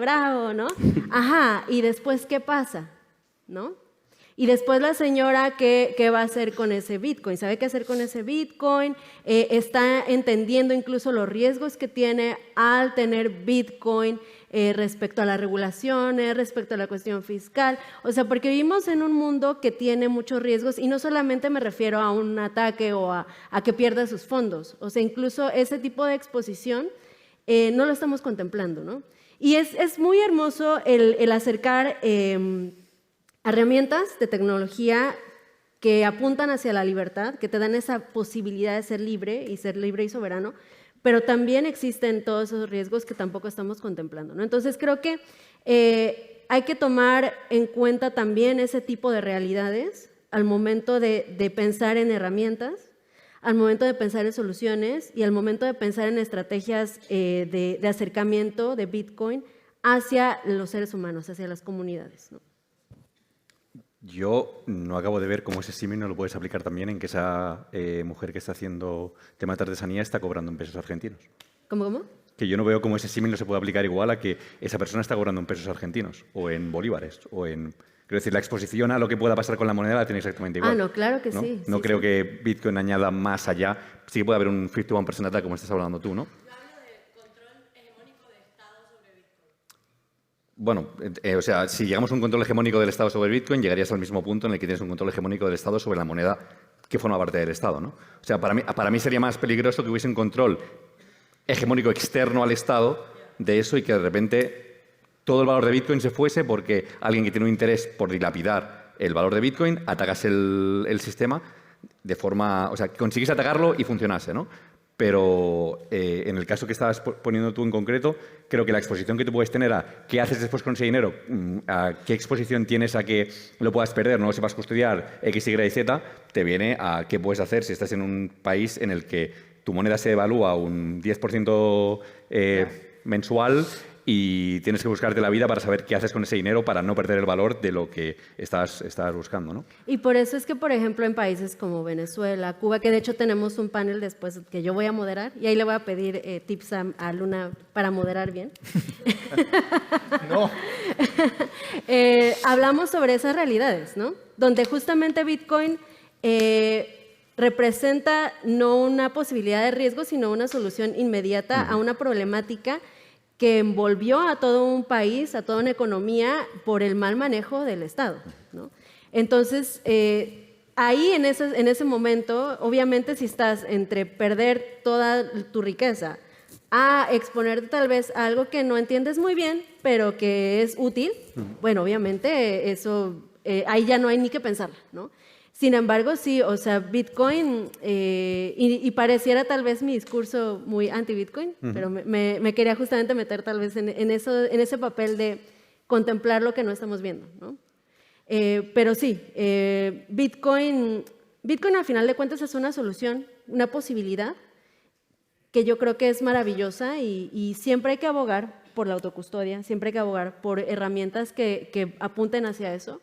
¡bravo!, ¿no? Ajá, y después, ¿qué pasa? ¿No? Y después la señora, ¿qué va a hacer con ese Bitcoin? ¿Sabe qué hacer con ese Bitcoin? Está entendiendo incluso los riesgos que tiene al tener Bitcoin respecto a las regulaciones, respecto a la cuestión fiscal. O sea, porque vivimos en un mundo que tiene muchos riesgos y no solamente me refiero a un ataque o a que pierda sus fondos. O sea, incluso ese tipo de exposición no lo estamos contemplando, ¿no? Y es muy hermoso el acercar herramientas de tecnología que apuntan hacia la libertad, que te dan esa posibilidad de ser libre y soberano, pero también existen todos esos riesgos que tampoco estamos contemplando, ¿no? Entonces creo que hay que tomar en cuenta también ese tipo de realidades al momento de pensar en herramientas, al momento de pensar en soluciones y al momento de pensar en estrategias de acercamiento de Bitcoin hacia los seres humanos, hacia las comunidades, ¿no? Yo no acabo de ver cómo ese símil no lo puedes aplicar también en que esa mujer que está haciendo tema de artesanía está cobrando en pesos argentinos. ¿Cómo? Que yo no veo cómo ese símil no se puede aplicar igual a que esa persona está cobrando en pesos argentinos o en bolívares o en... Quiero decir, la exposición a lo que pueda pasar con la moneda la tiene exactamente igual. No, claro que ¿no? sí. No sí, creo sí. que Bitcoin añada más allá. Sí que puede haber un 51% attack, como estás hablando tú, ¿no? Bueno, o sea, si llegamos a un control hegemónico del Estado sobre Bitcoin, llegarías al mismo punto en el que tienes un control hegemónico del Estado sobre la moneda que forma parte del Estado, ¿no? O sea, para mí sería más peligroso que hubiese un control hegemónico externo al Estado de eso y que de repente todo el valor de Bitcoin se fuese porque alguien que tiene un interés por dilapidar el valor de Bitcoin atacase el sistema de forma... O sea, que consiguiese atacarlo y funcionase, ¿no? Pero en el caso que estabas poniendo tú en concreto, creo que la exposición que tú puedes tener a qué haces después con ese dinero, a qué exposición tienes a que lo puedas perder, no lo sepas custodiar, X, Y, Z, te viene a qué puedes hacer si estás en un país en el que tu moneda se devalúa un 10% mensual y tienes que buscarte la vida para saber qué haces con ese dinero para no perder el valor de lo que estás buscando, ¿no? Y por eso es que, por ejemplo, en países como Venezuela, Cuba, que de hecho tenemos un panel después que yo voy a moderar, y ahí le voy a pedir tips a Luna para moderar bien. No. Hablamos sobre esas realidades, ¿no? Donde justamente Bitcoin representa no una posibilidad de riesgo, sino una solución inmediata a una problemática que envolvió a todo un país, a toda una economía, por el mal manejo del Estado, ¿no? Entonces, ahí en ese momento, obviamente si estás entre perder toda tu riqueza a exponerte tal vez a algo que no entiendes muy bien, pero que es útil, bueno, obviamente eso, ahí ya no hay ni que pensar, ¿no? Sin embargo, sí, o sea, Bitcoin, y pareciera tal vez mi discurso muy anti-Bitcoin, pero me quería justamente meter tal vez en ese papel de contemplar lo que no estamos viendo, ¿no? Pero sí, Bitcoin al final de cuentas es una solución, una posibilidad que yo creo que es maravillosa y siempre hay que abogar por la autocustodia, siempre hay que abogar por herramientas que apunten hacia eso.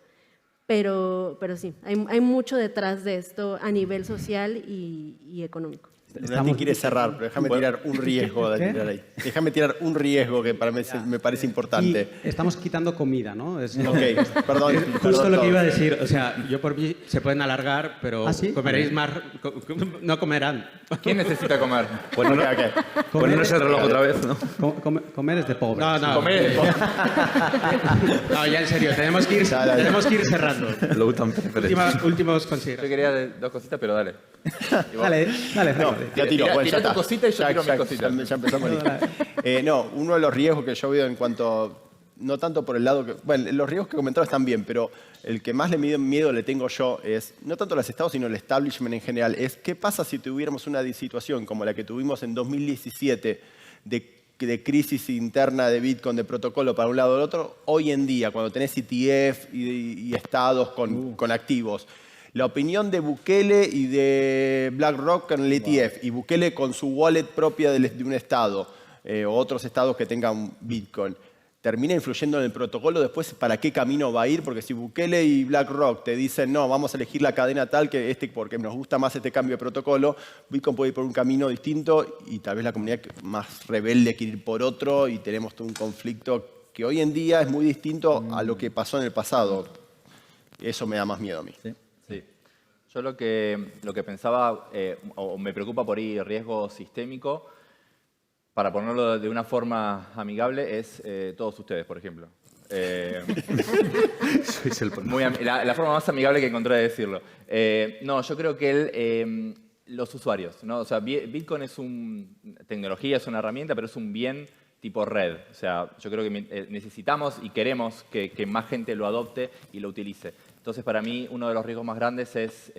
Pero sí, hay mucho detrás de esto a nivel social y económico. Nadie quiere cerrar, pero déjame tirar un riesgo de tirar ahí. Déjame tirar un riesgo que para mí me parece importante. Y estamos quitando comida, ¿no? Ok, perdón. Justo lo que iba a decir, o sea, yo por mí se pueden alargar, pero ¿Ah, sí? comeréis más, no comerán. ¿Quién necesita comer? Bueno, ponernos el reloj otra vez, ¿no? Comer es de pobre. No. Comer es pobre. No, ya en serio, tenemos que ir cerrando. Últimos Yo consideraciones. quería dos cositas, pero dale. Dale, Franco. Ya tiro, bueno, ya Tira tu está. cosita y yo tiro mis cositas. Ya empezamos listo. No, uno de los riesgos que yo veo en cuanto, no tanto por el lado que, bueno, los riesgos que comentaron están bien, pero el que más miedo le tengo yo es, no tanto los estados, sino el establishment en general, es qué pasa si tuviéramos una situación como la que tuvimos en 2017 de crisis interna de Bitcoin, de protocolo para un lado o del otro, hoy en día, cuando tenés ETF y estados con activos. La opinión de Bukele y de BlackRock en el ETF, y Bukele con su wallet propia de un estado, o otros estados que tengan Bitcoin. termina influyendo en el protocolo después para qué camino va a ir, porque si Bukele y BlackRock te dicen no, vamos a elegir la cadena tal que porque nos gusta más este cambio de protocolo, Bitcoin puede ir por un camino distinto y tal vez la comunidad más rebelde quiere ir por otro y tenemos todo un conflicto que hoy en día es muy distinto a lo que pasó en el pasado. Eso me da más miedo a mí. Sí. Yo lo que pensaba, o me preocupa por ahí, riesgo sistémico, para ponerlo de una forma amigable, es todos ustedes, por ejemplo. La forma más amigable que encontré de decirlo. No, yo creo que los usuarios, ¿no? O sea, Bitcoin es tecnología, es una herramienta, pero es un bien tipo red. O sea, yo creo que necesitamos y queremos que más gente lo adopte y lo utilice. Entonces, para mí, uno de los riesgos más grandes es,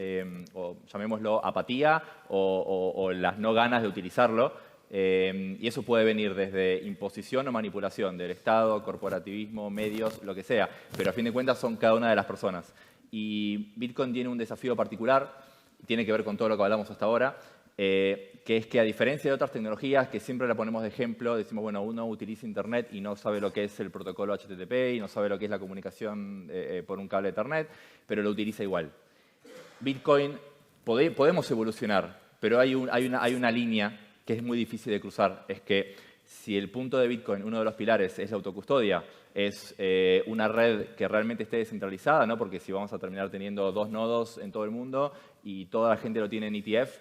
o llamémoslo apatía o las no ganas de utilizarlo. Y eso puede venir desde imposición o manipulación del Estado, corporativismo, medios, lo que sea. Pero a fin de cuentas son cada una de las personas. Y Bitcoin tiene un desafío particular, tiene que ver con todo lo que hablamos hasta ahora, que es que a diferencia de otras tecnologías que siempre la ponemos de ejemplo, decimos, bueno, uno utiliza Internet y no sabe lo que es el protocolo HTTP y no sabe lo que es la comunicación por un cable Ethernet, pero lo utiliza igual. Bitcoin, podemos evolucionar, pero hay una línea que es muy difícil de cruzar. Es que si el punto de Bitcoin, uno de los pilares, es la autocustodia, es una red que realmente esté descentralizada, ¿no? Porque si vamos a terminar teniendo 2 nodos en todo el mundo y toda la gente lo tiene en ETF,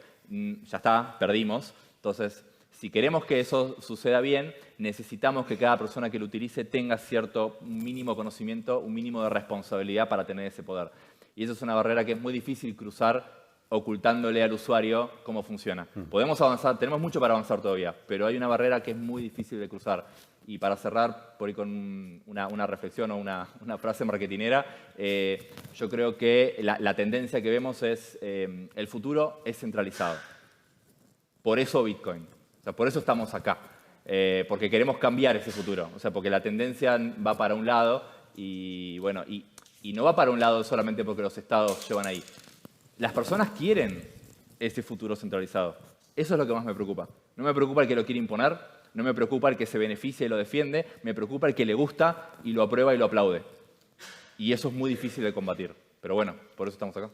ya está, perdimos. Entonces, si queremos que eso suceda bien, necesitamos que cada persona que lo utilice tenga un mínimo conocimiento, un mínimo de responsabilidad para tener ese poder. Y eso es una barrera que es muy difícil cruzar ocultándole al usuario cómo funciona. Podemos avanzar, tenemos mucho para avanzar todavía, pero hay una barrera que es muy difícil de cruzar. Y para cerrar, por ahí con una reflexión o una frase marketinera, yo creo que la tendencia que vemos es el futuro es centralizado. Por eso Bitcoin. O sea, por eso estamos acá. Porque queremos cambiar ese futuro. O sea, porque la tendencia va para un lado y, bueno, y no va para un lado solamente porque los estados llevan ahí. Las personas quieren ese futuro centralizado. Eso es lo que más me preocupa. No me preocupa el que lo quiere imponer, no me preocupa el que se beneficia y lo defiende, me preocupa el que le gusta y lo aprueba y lo aplaude. Y eso es muy difícil de combatir. Pero bueno, por eso estamos acá.